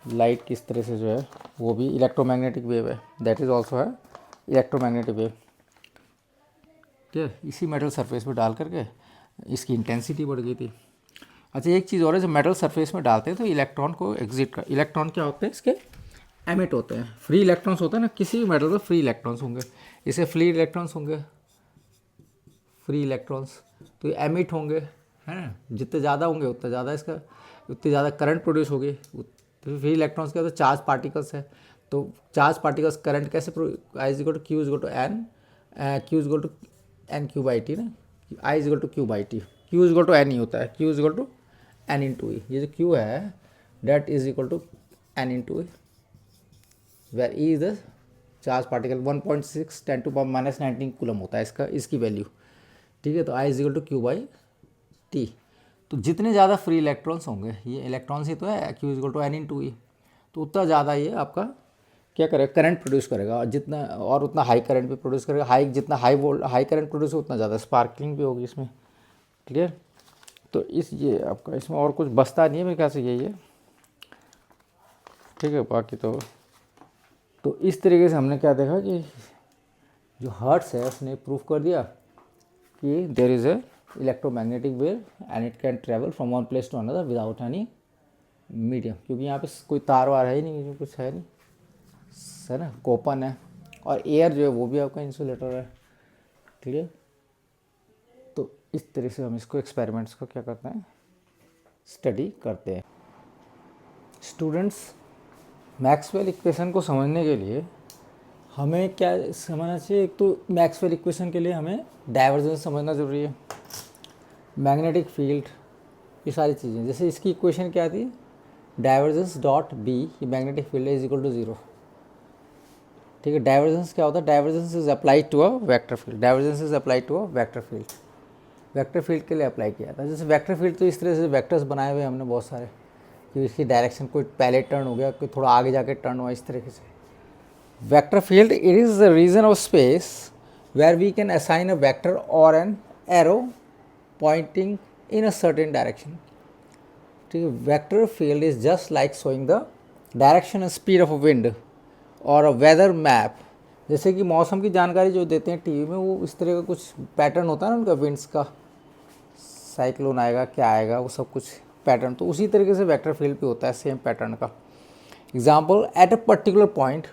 लाइट किस तरह से जो है वो भी इलेक्ट्रोमैग्नेटिक वेव है, दैट इज़ ऑल्सो है इलेक्ट्रोमैग्नेटिक वेव। ठीक है, इसी मेटल सरफेस में डाल करके इसकी इंटेंसिटी बढ़ गई थी। अच्छा, एक चीज़ और है, जब मेटल सरफेस में डालते हैं तो इलेक्ट्रॉन को एग्जिट कर, इलेक्ट्रॉन क्या होते हैं इसके, एमिट होते हैं। फ्री इलेक्ट्रॉन्स होते हैं ना, किसी भी मेटल में फ्री इलेक्ट्रॉन्स होंगे, इसे फ्री इलेक्ट्रॉन्स होंगे, फ्री इलेक्ट्रॉन्स, तो ये एमिट होंगे, है ना, जितने ज़्यादा होंगे उतना ज़्यादा इसका, उतनी ज़्यादा करंट प्रोड्यूस होगी। तो फ्री इलेक्ट्रॉन्स क्या होता है, चार्ज पार्टिकल्स है, तो चार्ज पार्टिकल्स करंट कैसे, I is equal to Q is equal to N, Q is equal to N Q by T ना, I is equal to Q by T, Q is equal to N ही होता है, Q is equal to N into E. ये जो Q है that is equal to N into E, where E is the charge particle, 1.6 10⁻⁻19 coulomb होता है इसका, इसकी वैल्यू। ठीक है, तो I is equal to Q by T. तो जितने ज़्यादा फ्री इलेक्ट्रॉन्स होंगे, ये इलेक्ट्रॉन्स ही तो है, Q is equal to N into E, तो उतना ज़्यादा ये आपका क्या करेगा, करंट प्रोड्यूस करेगा, और जितना और उतना हाई करंट भी प्रोड्यूस करेगा, जितना हाई करंट प्रोड्यूस हो उतना ज़्यादा स्पार्कलिंग भी होगी इसमें। क्लियर। तो ये आपका इसमें और कुछ बचता नहीं है मेरे ख्याल से, यही है। ठीक है, बाकी तो इस तरीके से हमने क्या देखा कि जो हर्ट्स है उसने प्रूफ कर दिया कि there is a electromagnetic wave and it can travel from one place to another without any medium, क्योंकि यहाँ पे कोई तार वार है ही नहीं, कुछ है नहीं, है ना, कोपन है, और एयर जो है वो भी आपका इंसुलेटर है। क्लियर। तो इस तरह से हम इसको एक्सपेरिमेंट्स को क्या करते हैं, स्टडी करते हैं। स्टूडेंट्स, मैक्सवेल इक्वेशन को समझने के लिए हमें क्या समझना चाहिए, एक तो मैक्सवेल इक्वेशन के लिए हमें डाइवर्जेंस समझना जरूरी है, मैग्नेटिक फील्ड, ये सारी चीज़ें। जैसे इसकी इक्वेशन क्या थी, डाइवर्जेंस डॉट बी, ये मैग्नेटिक फील्ड है, इज इक्वल टू 0। ठीक है, डाइवर्जेंस क्या होता है, divergence is applied to a vector field, divergence is applied to a vector field, vector field के लिए अप्लाई किया था। जैसे वेक्टर फील्ड तो इस तरह से वेक्टर्स बनाए हुए हमने बहुत सारे, कि इसकी डायरेक्शन कोई पहले टर्न हो गया, कोई थोड़ा आगे जाके टर्न हुआ, इस तरीके से। Vector field, it is the region of space where we can assign a vector और an arrow pointing in a certain direction. ठीक है, vector field is just like showing the direction and speed of a wind और a weather map. जैसे कि मौसम की जानकारी जो देते हैं टीवी में, वो इस तरह का कुछ पैटर्न होता है ना उनका, विंड्स का, साइक्लोन आएगा, क्या आएगा, वो सब कुछ पैटर्न, तो उसी तरीके से वेक्टर फील्ड भी होता है, सेम पैटर्न का। Example, at a particular point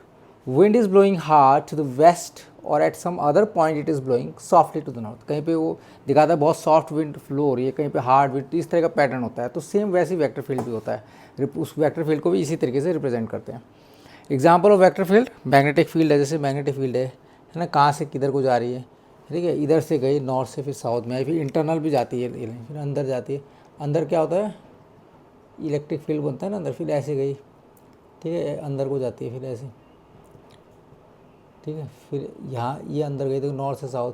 wind is blowing hard to the west और at some other point it is blowing softly to the north. कहीं पे वो दिखाता है बहुत सॉफ्ट विंड फ्लो हो रही है, कहीं पे हार्ड विंड, इस तरह का पैटर्न होता है। तो सेम वैसे ही वेक्टर फील्ड भी होता है, उस वेक्टर फील्ड को भी इसी तरीके से रिप्रेजेंट करते हैं। Example of vector field, magnetic field है, जैसे मैग्नेटिक फील्ड है ना, कहाँ से किधर को जा रही है, ठीक है, इधर से गई नॉर्थ से, फिर साउथ में आई, फिर इंटरनल भी जाती है, फिर अंदर जाती है, अंदर क्या होता है, इलेक्ट्रिक फील्ड बनता है ना अंदर, फिर ऐसे गई, ठीक है, अंदर को जाती है, फिर ऐसे, ठीक है, फिर यहाँ ये अंदर गई तो नॉर्थ से साउथ,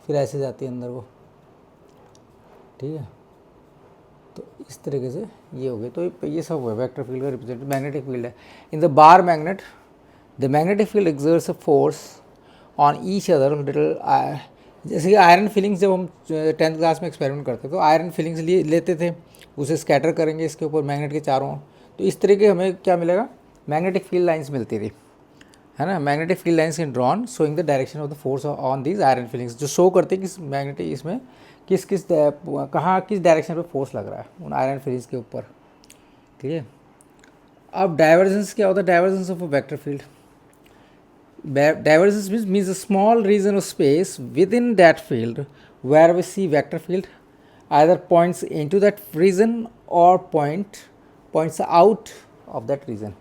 फिर ऐसे जाती है अंदर को, ठीक है। तो इस तरीके से ये हो गए। तो ये सब हुआ वेक्टर फील्ड का रिप्रेजेंटेटिव मैग्नेटिक फील्ड है। In the bar magnet the magnetic field exerts a force on each other little, जैसे कि आयरन फिलिंग्स जब हम 10th क्लास में एक्सपेरिमेंट करते तो आयरन फिलिंग्स लेते थे, उसे स्कैटर करेंगे इसके ऊपर मैग्नेट के चारों ओर, तो इस तरीके हमें क्या मिलेगा, मैग्नेटिक फील्ड लाइन्स मिलती थी, है ना। Magnetic field lines in drawn showing the direction of the force on these iron filings, जो शो करते हैं कि मैग्नेटिक इसमें किस कहाँ किस डायरेक्शन पे फोर्स लग रहा है उन आयरन फिलिंग्स के ऊपर, ठीक है। अब डाइवर्जेंस क्या होता है, divergence of a vector field, divergence means a small region of space within that field where we see vector field either points into that region or points out of that region,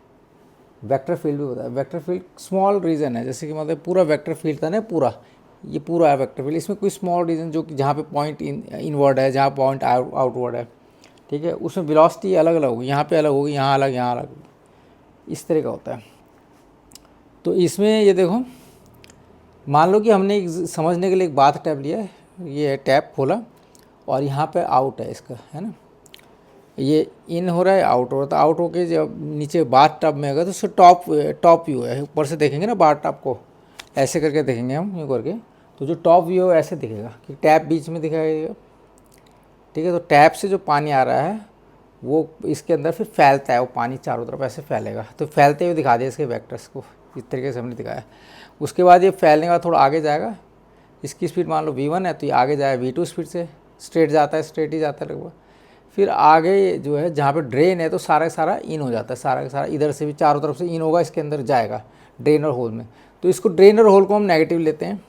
vector field भी होता है। Vector field small reason है, जैसे कि मतलब पूरा vector field था ना, पूरा ये पूरा है वेक्टर फील्ड, इसमें कोई स्मॉल रीजन जो कि जहाँ पे पॉइंट इनवर्ड है, जहाँ पॉइंट आउटवर्ड है, ठीक है, उसमें वेलोसिटी अलग अलग होगी, यहाँ पे अलग होगी, यहाँ अलग, यहाँ अलग, इस तरह का होता है। तो इसमें ये देखो, मान लो कि हमने समझने के लिए एक बाथ टैप लिया है, ये टैप खोला और यहाँ पे आउट है इसका, है ना, ये इन हो रहा है, आउट हो रहा था, आउट होके जब नीचे बाथ टब में होगा तो उससे टॉप व्यू है, ऊपर से देखेंगे ना बाथ टब को, ऐसे करके देखेंगे हम यूँ करके, तो जो टॉप व्यू है ऐसे दिखेगा कि टैप बीच में दिखाएगा, ठीक है। तो टैप से जो पानी आ रहा है वो इसके अंदर फिर फैलता है, वो पानी चारों तरफ ऐसे फैलेगा, तो फैलते हुए दिखा दिया इसके वेक्टर्स को, इस तरीके से हमने दिखाया। उसके बाद ये फैलने के बाद थोड़ा आगे जाएगा, इसकी स्पीड मान लो v1 है, तो ये आगे जाए v2 स्पीड से, स्ट्रेट जाता है, स्ट्रेट ही जाता है लगभग। फिर आगे जो है जहाँ पे ड्रेन है तो सारा सारा इन हो जाता है, सारा का सारा इधर से भी चारों तरफ से इन होगा, इसके अंदर जाएगा ड्रेन और होल में। तो इसको ड्रेन और होल को हम नेगेटिव लेते हैं,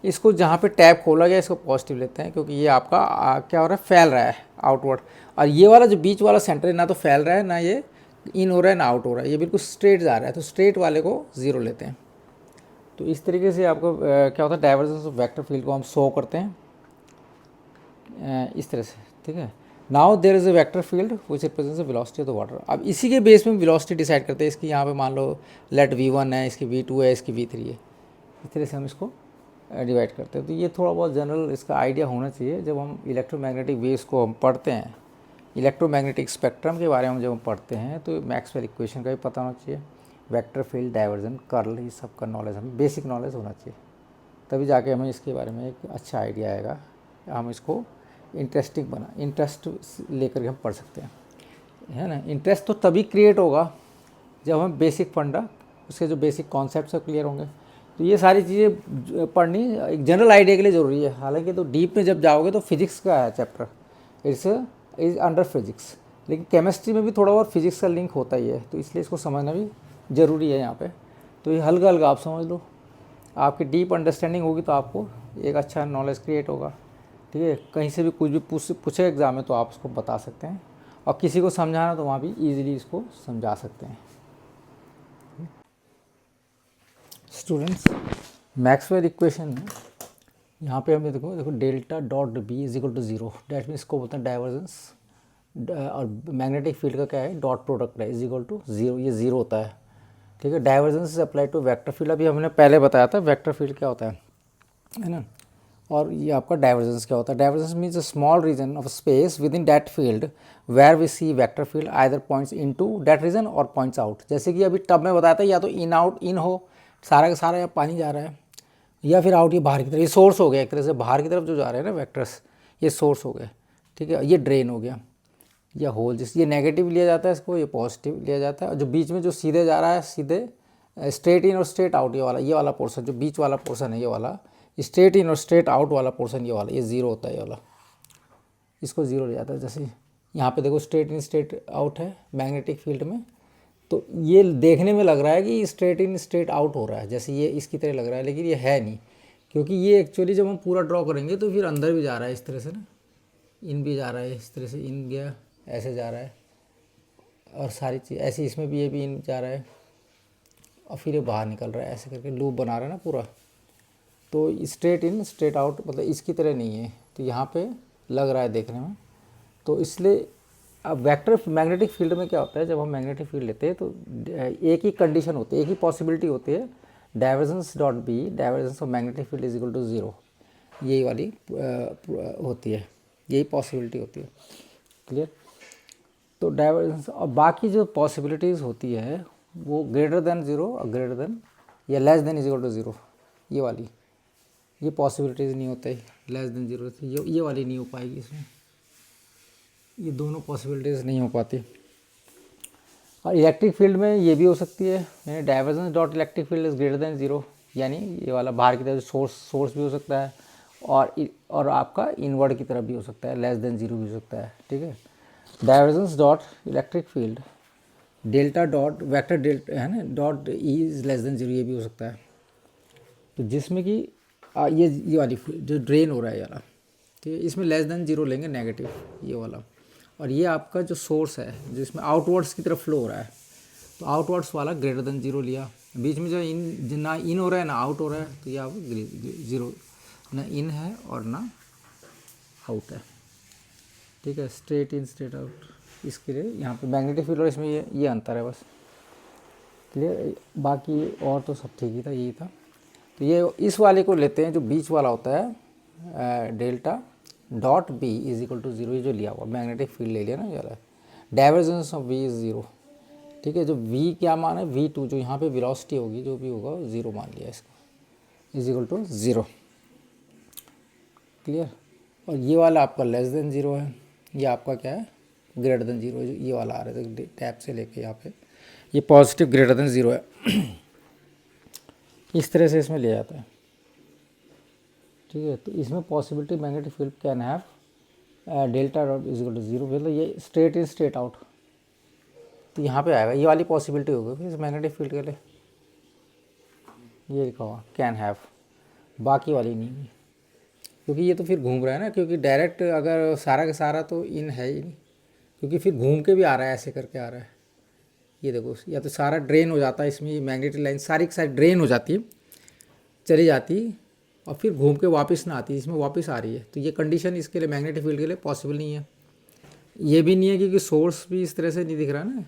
इसको जहाँ पे टैप खोला गया इसको पॉजिटिव लेते हैं, क्योंकि ये आपका क्या हो रहा है, फैल रहा है आउटवर्ड। और ये वाला जो बीच वाला सेंटर है, ना तो फैल रहा है, ना ये इन हो रहा है, ना आउट हो रहा है, ये बिल्कुल स्ट्रेट जा रहा है, तो स्ट्रेट वाले को 0 लेते हैं। तो इस तरीके से आपको क्या होता है, डाइवर्जेंस ऑफ वेक्टर फील्ड को हम शो करते हैं इस तरह से, ठीक है। Now there is a vector field which represents the velocity of the water. अब इसी के बेस में वेलोसिटी डिसाइड करते हैं, इसकी यहाँ पे मान लो लेट v1 है, इसकी v2 है, इसकी v3 है, इस तरह से हम इसको डिवाइड करते हैं। तो ये थोड़ा बहुत जनरल इसका आइडिया होना चाहिए जब हम इलेक्ट्रोमैग्नेटिक वेव्स को हम पढ़ते हैं, इलेक्ट्रोमैग्नेटिक स्पेक्ट्रम के बारे में जब हम पढ़ते हैं, तो मैक्सवेल इक्वेशन का भी पता होना चाहिए, वेक्टर फील्ड, डाइवर्जन, कर्ल, ये सब का नॉलेज, हमें बेसिक नॉलेज होना चाहिए, तभी जाके हमें इसके बारे में एक अच्छा आइडिया आएगा, हम इसको इंटरेस्टिंग बना, इंटरेस्ट लेकर के हम पढ़ सकते हैं, है ना। इंटरेस्ट तो तभी क्रिएट होगा जब हम बेसिक फंडा, उसके जो बेसिक कॉन्सेप्ट सब क्लियर होंगे। तो ये सारी चीज़ें पढ़नी एक जनरल आइडिया के लिए ज़रूरी है। हालांकि तो डीप में जब जाओगे तो फिजिक्स का है चैप्टर, इज़ अंडर फिजिक्स, लेकिन केमिस्ट्री में भी थोड़ा बहुत फिजिक्स का लिंक होता ही है, तो इसलिए इसको समझना भी ज़रूरी है यहाँ पे। तो ये हल्का हल्का आप समझ लो, आपकी डीप अंडरस्टैंडिंग होगी तो आपको एक अच्छा नॉलेज क्रिएट होगा, ठीक है। कहीं से भी कुछ भी पूछे एग्ज़ाम में तो आप उसको बता सकते हैं, और किसी को समझाना तो वहाँ भी ईजिली इसको समझा सकते हैं। स्टूडेंट्स, मैक्सवेल इक्वेशन में यहाँ पे हमें देखो delta dot B is equal to 0, that mean इसको बोलते हैं डाइवर्जेंस, और मैग्नेटिक फील्ड का क्या है, डॉट प्रोडक्ट है, इज इक्वल टू 0, ये 0 होता है, ठीक है। Divergence is apply to vector field, अभी हमने पहले बताया था वेक्टर फील्ड क्या होता है ना। और ये आपका डाइवर्जेंस क्या होता है, divergence means a small region of space within that field where we see vector field either points into that region और पॉइंट्स आउट। जैसे कि अभी टब में बताया था, या तो इन आउट, इन हो सारा का सारा पानी जा रहा है, या फिर आउट, ये बाहर की तरफ, ये सोर्स हो गया एक तरह से, बाहर की तरफ जो जा रहे हैं ना वेक्टर्स, ये सोर्स हो गए, ठीक है। ये ड्रेन हो गया, या होल, जिस ये नेगेटिव लिया जाता है इसको, ये पॉजिटिव लिया जाता है। और जो बीच में जो सीधे जा रहा है, सीधे स्ट्रेट इन और स्ट्रेट आउट, ये वाला पोर्सन, जो बीच वाला पोर्सन है, ये वाला स्ट्रेट इन और स्ट्रेट आउट वाला पोर्सन, ये वाला, ये 0 होता है, ये वाला, इसको 0 ले जाता है। जैसे यहाँ पे देखो स्ट्रेट इन स्ट्रेट आउट है मैग्नेटिक फील्ड में, तो ये देखने में लग रहा है कि स्ट्रेट इन स्ट्रेट आउट हो रहा है, जैसे ये इसकी तरह लग रहा है, लेकिन ये है नहीं, क्योंकि ये एक्चुअली जब हम पूरा ड्रॉ करेंगे तो फिर अंदर भी जा रहा है इस तरह से ना, इन भी जा रहा है इस तरह से, इन गया ऐसे जा रहा है, और सारी चीज़ ऐसे, इसमें भी ये भी इन जा रहा है, और फिर ये बाहर निकल रहा है, ऐसे करके लूप बना रहा है ना पूरा। तो स्ट्रेट इन स्ट्रेट आउट मतलब इसकी तरह नहीं है, तो यहाँ पे लग रहा है देखने में। तो इसलिए अब वेक्टर मैग्नेटिक फील्ड में क्या होता है, जब हम मैग्नेटिक फील्ड लेते हैं तो एक ही कंडीशन होती है, एक ही पॉसिबिलिटी होती है, divergence dot B, divergence of magnetic field is equal to 0, यही वाली होती है, यही पॉसिबिलिटी होती है, क्लियर। तो डाइवर्जेंस, और बाकी जो पॉसिबिलिटीज़ होती है वो ग्रेटर देन 0 और ग्रेटर देन या less than is equal to 0, ये वाली, ये पॉसिबिलिटीज़ नहीं होता है, लेस देन 0, ये वाली नहीं हो पाएगी इसमें, ये दोनों पॉसिबिलिटीज़ नहीं हो पाती। और इलेक्ट्रिक फील्ड में ये भी हो सकती है, यानी divergence dot electric field is greater than 0, यानी ये वाला बाहर की तरफ सोर्स भी हो सकता है, और आपका इनवर्ड की तरफ भी हो सकता है, लेस देन 0 भी हो सकता है, ठीक है। Divergence dot electric field delta dot vector delta है ना, dot E is less than 0, ये भी हो सकता है। तो जिसमें कि ये वाली जो ड्रेन हो रहा है वाला, ठीक है, इसमें लेस देन 0 लेंगे नेगेटिव, ये वाला। और ये आपका जो सोर्स है जिसमें आउटवर्ड्स की तरफ फ्लो हो रहा है, तो आउटवर्ड्स वाला ग्रेटर देन जीरो लिया, बीच में जो इन ना इन हो रहा है ना आउट हो रहा है, तो यह जीरो, ना इन है और ना आउट है, ठीक है, स्ट्रेट इन स्ट्रेट आउट। इसके लिए यहाँ पे मैग्नेटिक फील्ड और इसमें ये अंतर है बस, क्लियर। बाकी और तो सब ठीक ही था, यही था। तो ये इस वाले को लेते हैं जो बीच वाला होता है, delta dot B is equal to zero, ये जो लिया हुआ मैग्नेटिक फील्ड ले लिया ना ये वाला, divergence of V is zero, ठीक है। जो v क्या मान है, v2 जो यहाँ पे वेलोसिटी होगी जो भी होगा ज़ीरो मान लिया इसको, is equal to zero, clear. और ये वाला आपका लेस देन ज़ीरो है, ये आपका क्या है ग्रेटर देन ज़ीरो, ये वाला आ रहा है टैप से लेके यहाँ पे, ये पॉजिटिव ग्रेटर देन ज़ीरो है। इस तरह से इसमें ले जाता है, ठीक है। तो इसमें possibility magnetic field can have delta dot is equal to zero, मतलब ये स्ट्रेट इन स्ट्रेट आउट, तो यहाँ पे आएगा ये वाली पॉसिबिलिटी होगी फिर मैग्नेटिक फील्ड के लिए, ये लिखा हुआ कैन हैव, बाकी वाली नहीं, क्योंकि ये तो फिर घूम रहा है ना, क्योंकि डायरेक्ट अगर सारा का सारा तो इन है ही नहीं, क्योंकि फिर घूम के भी आ रहा है, ऐसे करके आ रहा है। ये देखो, या तो सारा ड्रेन हो जाता है इसमें, मैग्नेटिक लाइन सारी की सारी ड्रेन हो जाती है, चली जाती, और फिर घूम के वापस ना आती, इसमें वापस आ रही है। तो ये कंडीशन इसके लिए मैग्नेटिक फील्ड के लिए पॉसिबल नहीं है। ये भी नहीं है क्योंकि सोर्स भी इस तरह से नहीं दिख रहा ना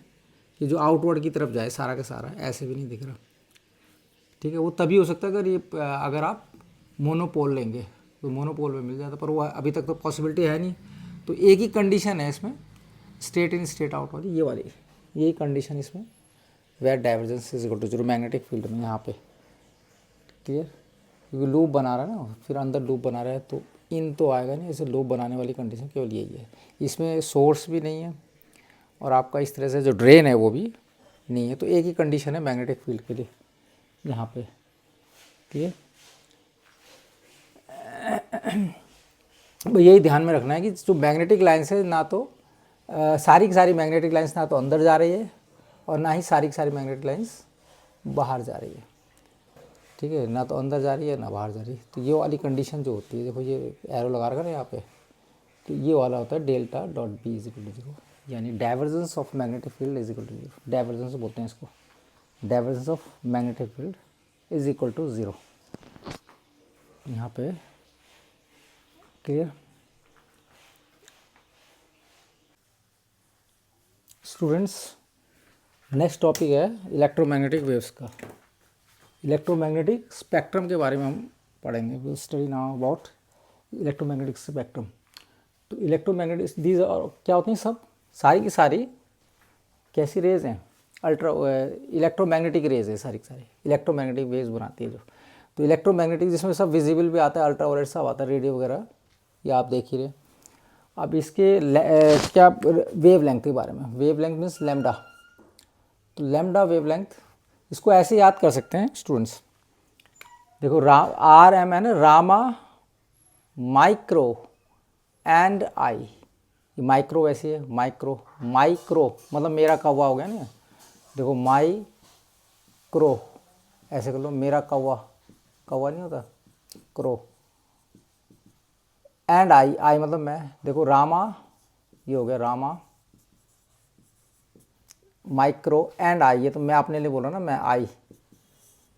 कि जो आउटवर्ड की तरफ जाए सारा का सारा, ऐसे भी नहीं दिख रहा, ठीक है। वो तभी हो सकता है अगर आप मोनोपोल लेंगे तो मोनोपोल में मिल जाता, पर वो अभी तक तो पॉसिबिलिटी है नहीं। तो एक ही कंडीशन है इसमें, स्ट्रेट इन स्ट्रेट आउट वाली, ये वाली यही कंडीशन इसमें, where divergence is equal to zero magnetic field में यहाँ पे, क्लियर। क्योंकि लूप बना रहा है ना, फिर अंदर लूप बना रहा है, तो इन तो आएगा नहीं, ऐसे लूप बनाने वाली कंडीशन केवल यही है। इसमें सोर्स भी नहीं है और आपका इस तरह से जो ड्रेन है वो भी नहीं है, तो एक ही कंडीशन है मैग्नेटिक फील्ड के लिए यहाँ पे, ठीक है। यही ध्यान में रखना है कि जो मैग्नेटिक लाइन्स है ना तो सारी की सारी मैग्नेटिक लाइन्स ना तो अंदर जा रही है और ना ही सारी की सारी मैग्नेटिक लाइन्स बाहर जा रही है, ठीक है, ना तो अंदर जा रही है ना बाहर जा रही है। तो ये वाली कंडीशन जो होती है, देखो ये एरो लगा रखा है यहाँ पे, तो ये वाला होता है delta dot B is equal to zero, यानी divergence of magnetic field is equal to zero, divergence बोलते हैं इसको, divergence of magnetic field is equal to zero, यहाँ पे, क्लियर। स्टूडेंट्स, नेक्स्ट टॉपिक है इलेक्ट्रोमैग्नेटिक वेव्स का, इलेक्ट्रोमैग्नेटिक स्पेक्ट्रम के बारे में हम पढ़ेंगे। Will study now about electromagnetic spectrum. तो इलेक्ट्रोमैग्नेटिक दीज क्या होती हैं, सब सारी की सारी कैसी रेज हैं, इलेक्ट्रोमैग्नेटिक रेज है, सारी की सारी इलेक्ट्रोमैग्नेटिक वेव्स बनाती है जो। तो इलेक्ट्रोमैग्नेटिक जिसमें सब विजिबल भी आता है, अल्ट्रावायलेट सब आता है, रेडियो वगैरह, ये आप देख ही रहे। अब इसके क्या वेव लेंथ के बारे में, वेव लेंथ मीन्स लैम्डा, तो लैम्डा वेव लेंथ, इसको ऐसे याद कर सकते हैं स्टूडेंट्स, देखो आर एम है ना, Rama micro and I, micro वैसे है, माइक्रो मतलब मेरा कौवा हो गया ना, देखो माइक्रो ऐसे कर लो, मेरा कौवा नहीं होता, क्रो, एंड आई मतलब मैं, देखो रामा ये हो गया, रामा माइक्रो एंड आई, ये तो मैं अपने लिए बोल रहा ना, मैं आई,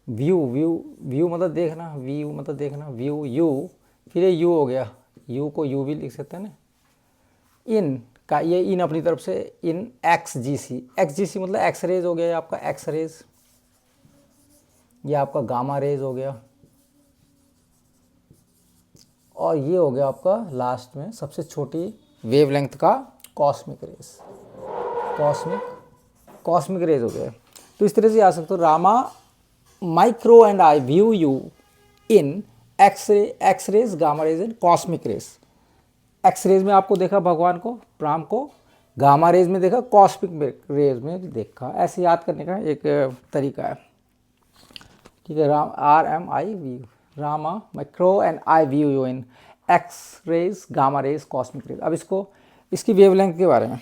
व्यू मतलब देखना, व्यू मतलब देखना, व्यू यू, फिर ये यू हो गया, यू को यू भी लिख सकते हैं ना, इन का ये इन अपनी तरफ से, इन एक्स जी सी मतलब एक्स रेज हो गया, ये आपका एक्स रेज, ये आपका गामा रेज हो गया, और ये हो गया आपका लास्ट में सबसे छोटी वेवलेंथ का कॉस्मिक रेज, कॉस्मिक रेज हो गया। तो इस तरह से आ सकते हो, Rama micro and I view you in X rays, gamma rays and cosmic rays. X rays में आपको देखा भगवान को, राम को, गामा रेज में देखा, कॉस्मिक रेज में देखा, ऐसे याद करने का एक तरीका है, ठीक है। R M I V, Rama micro and I view you in X rays, gamma rays, cosmic rays. अब इसकी वेवलेंथ के बारे में,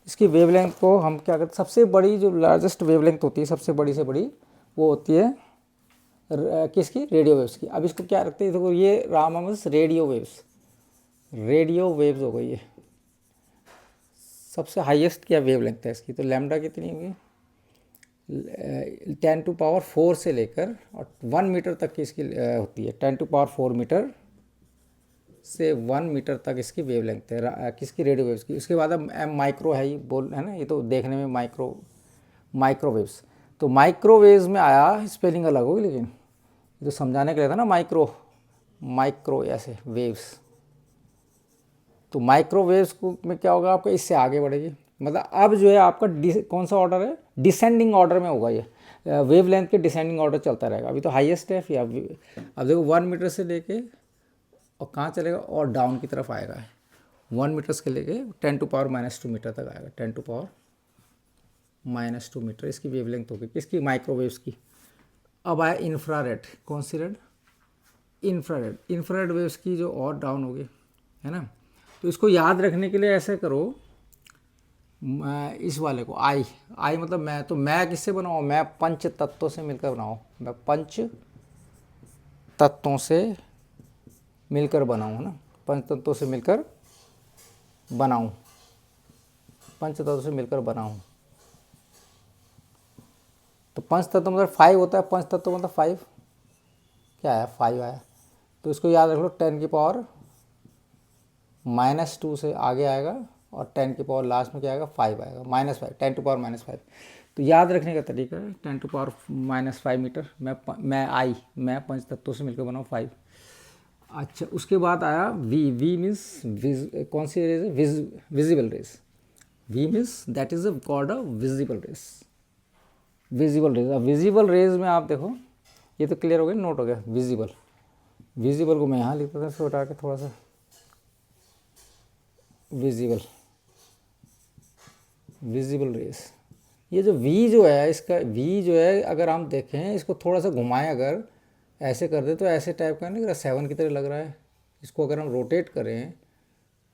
इसकी वेवलेंथ को हम क्या करते हैं, सबसे बड़ी जो लार्जेस्ट वेवलेंथ होती है, सबसे बड़ी से बड़ी, वो होती है किसकी, रेडियो वेव्स की। अब इसको क्या रखते हैं, देखो ये रामा मीन्स रेडियो वेव्स हो गई, ये सबसे हाईएस्ट क्या वेवलेंथ है इसकी, तो लैम्डा कितनी होगी, 10⁴ से लेकर और 1 मीटर तक की इसकी होती है। 10⁴ मीटर से 1 मीटर तक इसकी वेवलेंथ है किसकी, रेडियो वेव्स की। उसके बाद अब माइक्रो है, ये बोल है ना, ये तो देखने में माइक्रोवेव्स। तो माइक्रोवेव्स में आया, स्पेलिंग अलग होगी लेकिन ये तो समझाने के लिए था ना, माइक्रो ऐसे वेव्स। तो माइक्रोवेव्स को में क्या होगा आपका, इससे आगे बढ़ेगी, मतलब अब जो है आपका कौन सा ऑर्डर है, डिसेंडिंग ऑर्डर में होगा ये, वेवलेंथ के डिसेंडिंग ऑर्डर चलता रहेगा। अभी तो हाईएस्ट है, फिर अब देखो 1 मीटर से लेके और कहाँ चलेगा, और डाउन की तरफ आएगा, 1 मीटर से लेके 10⁻⁻2 मीटर तक आएगा। 10⁻⁻2 मीटर इसकी वेवलेंथ होगी किसकी, माइक्रोवेव्स की। अब आया इंफ्रारेड, कौन सी रेड, इंफ्रारेड वेव्स की जो और डाउन होगी, है ना। तो इसको याद रखने के लिए ऐसे करो, इस वाले को आई मतलब मैं, तो मैं किससे बनाऊँ, मैं पंच तत्वों से मिलकर बनाऊँ, मैं पंच तत्वों से मिलकर बनाऊँ ना, पंच तत्वों से मिलकर बनाऊँ, पंच तत्वों से मिलकर बनाऊँ। तो पंच तत्व मतलब 5 होता है, पंच तत्व मतलब 5 क्या है, 5 आया। तो इसको याद रख लो, 10⁻⁻2 से आगे आएगा और 10 लास्ट में क्या आएगा, 5 आएगा, -5, 10⁻⁻5। तो याद रखने का तरीका है 10⁻⁻5 मीटर, मैं पंच तत्वों से मिलकर बनाऊँ 5। अच्छा, उसके बाद आया वी मीन्स कौन सी रेज है, visible rays. V means that is called a visible rays. अब विजिबल रेज में आप देखो, ये तो क्लियर हो गया, नोट हो गया। विजिबल को मैं यहाँ लिखता था, इसको हटा के थोड़ा सा, विजिबल रेज। ये जो वी जो है, इसका वी जो है, अगर हम देखें इसको थोड़ा सा घुमाएं, अगर ऐसे कर दे तो ऐसे टाइप का नहीं, 7 की तरह लग रहा है। इसको अगर हम रोटेट करें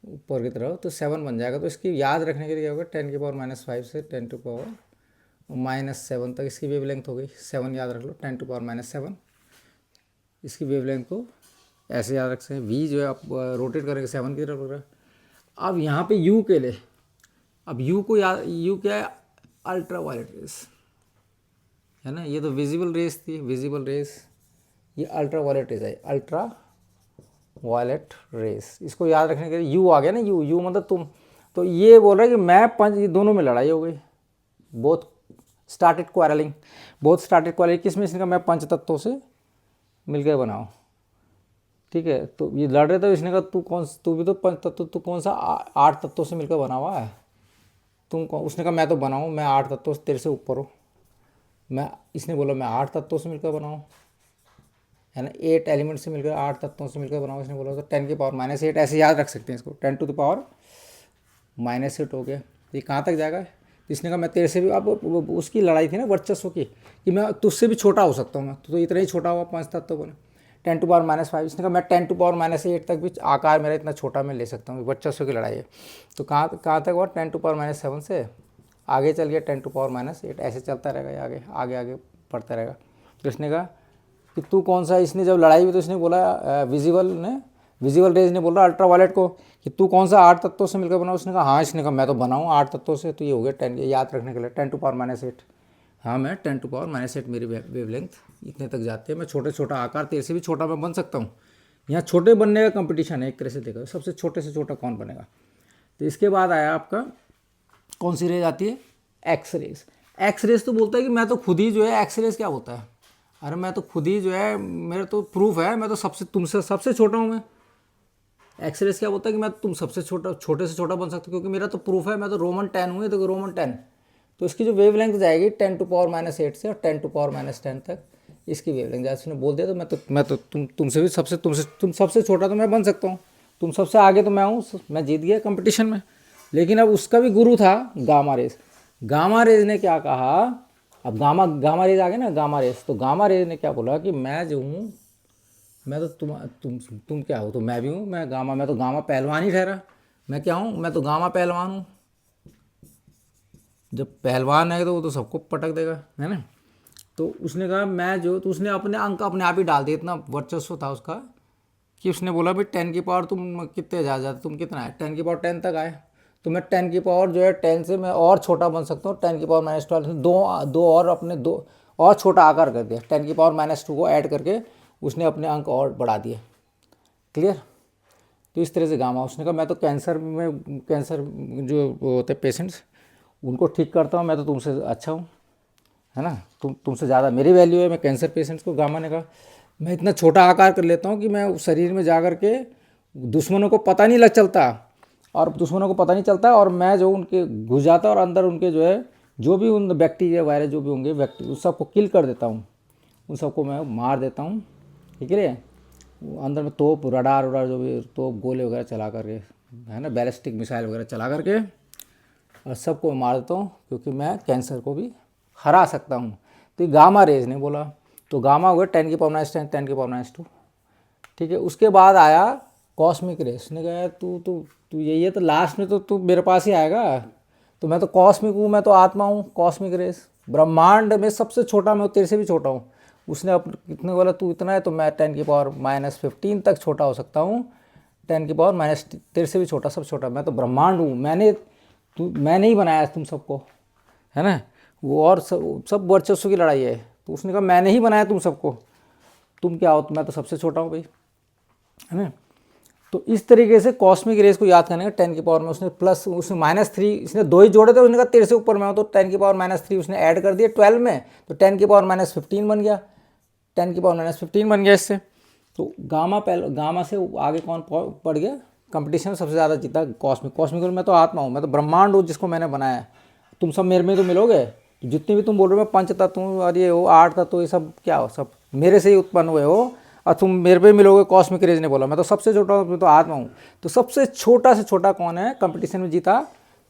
ऊपर की तरफ तो 7 बन जाएगा। तो इसकी याद रखने के लिए क्या होगा, 10⁻⁻5 से 10⁻⁻7 तक इसकी वेवलेंथ हो गई। 7 याद रख लो, 10⁻⁻7 इसकी वेवलेंथ को ऐसे याद रख सकते हैं। वी जो है आप रोटेट करेंगे 7 की तरफ लग रहा है। अब यहाँ पे यू के लिए, अब यू को याद, यू क्या है, अल्ट्रा वायलेट रेस, है ना। ये तो विजिबल रेस थी, विजिबल रेस, ये अल्ट्रा वायलेट रेस है, अल्ट्रा वायलेट रेस। इसको याद रखने के लिए यू आ गया ना, यू मतलब तुम। तो ये बोल रहा है कि मैं पंच, ये दोनों में लड़ाई हो गई, बोथ स्टार्टेड क्वारलिंग किस में, इसने कहा मैं पंच तत्वों से मिलकर बनाऊँ, ठीक है। तो ये लड़ रहे थे, इसने कहा तू भी तो पंच तत्व, तू कौन सा 8 तत्वों से मिलकर बना हुआ है, तुम कौन। उसने कहा मैं तो बनाऊँ, मैं 8 तत्वों से तेरे से ऊपर हूँ, इसने बोला मैं 8 तत्वों से मिलकर बनाऊँ, है ना, 8 एलिमेंट से मिलकर 8 तत्वों से मिलकर बनाऊँ, इसने बोला। तो 10⁻⁻8 ऐसे याद रख सकते हैं इसको, 10⁻⁻8 हो गया। ये कहाँ तक जाएगा, इसने कहा मैं तेरे से भी, अब उसकी लड़ाई थी ना वर्चस्व की, कि मैं तुझसे भी छोटा हो सकता हूँ, मैं तो इतना ही छोटा हुआ 5 तत्व बने। 10⁻⁻5, इसने कहा मैं 10⁻�8 तक भी आकार मेरा इतना छोटा मैं ले सकता हूँ, वर्चस्व की लड़ाई है। तो कहाँ तक हुआ, 10⁻⁻7 से आगे चल गया 10⁻�8, ऐसे चलता रहेगा, आगे बढ़ता रहेगा। तो इसने कहा कि तू कौन सा, इसने जब लड़ाई हुई तो इसने बोला, विजिबल रेज ने बोला अल्ट्रा वायलेट को कि तू कौन सा 8 तत्वों से मिलकर बना। उसने कहा हाँ, इसने कहा मैं तो बनाऊँ 8 तत्वों से। तो ये हो गया 10, ये याद रखने के लिए 10⁻⁻8। हाँ, मैं 10⁻⁻8 मेरी वेवलेंथ इतने तक जाती है, मैं छोटा आकार, तेरे से भी छोटा मैं बन सकता हूँ। यहाँ छोटे बनने का कंपटीशन है एक तरह से देखा, सबसे छोटे से छोटा कौन बनेगा। तो इसके बाद आया आपका कौन सी रेज आती है, एक्स रेज तो बोलता है कि मैं तो खुद ही जो है, एक्स रेज क्या होता है, अरे मैं तो खुद ही जो है, मेरा तो प्रूफ है, मैं तो तुमसे सबसे छोटा हूँ। मैं एक्स रेज क्या बोलता है कि मैं तुम सबसे छोटे से छोटा बन सकते हो, क्योंकि मेरा तो प्रूफ है, मैं तो रोमन 10 हूँ, देखो रोमन 10। तो इसकी जो वेवलेंथ जाएगी 10⁻⁻8 से और 10⁻⁻10 तक इसकी वेवलेंथ जाए। उसने बोल दिया तो मैं तो तुमसे भी तुम सबसे छोटा तो मैं बन सकता हूँ, तुम सबसे आगे तो मैं हूँ, मैं जीत गया कंपटीशन में। लेकिन अब उसका भी गुरु था गामा रेज ने क्या कहा, अब गामा रेज आ गया ना, गामा रेज। तो गामा रेज ने क्या बोला कि मैं जो हूँ, मैं तो तुम क्या हो, तो मैं भी हूँ, मैं तो गामा पहलवान ही ठहरा। मैं क्या हूँ, मैं तो गामा पहलवान हूँ। जब पहलवान है तो वो तो सबको पटक देगा, है ना। तो उसने कहा मैं जो, तो उसने अपने अंक अपने आप ही डाल दिया, इतना वर्चस्व था उसका कि उसने बोला भाई 10 की पावर तुम कितने जा जाते, तुम कितना है, 10 की पावर 10 तक आए। तो मैं 10 की पावर जो है 10 से मैं और छोटा बन सकता हूँ, 10 की पावर -12 दो और अपने दो और छोटा आकार कर दिया, 10 की पावर -2 को ऐड करके उसने अपने अंक और बढ़ा दिए। क्लियर? तो इस तरह से गामा, उसने कहा मैं तो कैंसर जो होते पेशेंट्स उनको ठीक करता हूँ, मैं तो तुमसे अच्छा हूँ, है ना, तुमसे ज़्यादा मेरी वैल्यू है। मैं कैंसर पेशेंट्स को, गामा ने कहा, मैं इतना छोटा आकार कर लेता हूँ कि मैं शरीर में जा कर के दुश्मनों को पता नहीं चलता, और मैं जो उनके घुस जाता और अंदर उनके जो है जो भी उन बैक्टीरिया वायरस जो भी होंगे उस सबको किल कर देता हूँ, उन सबको मैं मार देता हूँ। ठीक है, अंदर में तोप रडार वडार जो भी तोप गोले वगैरह चला करके, है ना, बैलिस्टिक मिसाइल वगैरह चला करके और सबको मार देता हूँ, क्योंकि मैं कैंसर को भी हरा सकता हूँ। तो ये गामा रेज ने बोला, तो गामा हो गया 10 की पावर -10, 10 की पावर -2। ठीक है, उसके बाद आया कॉस्मिक रेस ने कहा तू तू तू यही है, तो लास्ट में तो तू मेरे पास ही आएगा, तो मैं तो कॉस्मिक हूँ, मैं तो आत्मा हूँ। कॉस्मिक रेस, ब्रह्मांड में सबसे छोटा मैं, तेरे से भी छोटा हूँ। उसने अब कितने बोला, तू इतना है तो मैं 10 की पावर -15 तक छोटा हो सकता हूँ, 10 की पावर माइनस, तेरे से भी छोटा, सब छोटा, मैं तो ब्रह्मांड हूँ, मैंने ही बनाया तुम सबको, है ना। वो और सब वर्चस्व की लड़ाई है। तो उसने कहा मैंने ही बनाया तुम सबको, तुम क्या हो, मैं तो सबसे छोटा हूँ भाई, है ना। तो इस तरीके से कॉस्मिक रेस को याद करने का 10 की पावर में उसने प्लस, उसने -3, इसने दो ही जोड़े थे, उसने कहा तेरे से ऊपर मैं हूँ, तो 10 की पावर -3 उसने ऐड कर दिया 12 में, तो 10 की पावर -15 बन गया, 10 की पावर -15 बन गया इससे। तो गामा से आगे कौन पड़ गया कंपटीशन में, सबसे ज़्यादा जीता कॉस्मिक में तो आत्मा हूँ, मैं तो ब्रह्मांड हूँ जिसको मैंने बनाया, तुम सब मेरे में तो मिलोगे, तो जितने भी तुम बोल रहे हो मैं पंच तत्व और ये हो 8 तत्व, ये सब क्या हो, सब मेरे से ही उत्पन्न हुए हो और तुम मेरे पे मिलोगे। कॉस्मिक रेज ने बोला मैं तो सबसे छोटा हूँ, मैं तो आत्मा हूँ। तो सबसे छोटा से छोटा कौन है कंपटीशन में जीता,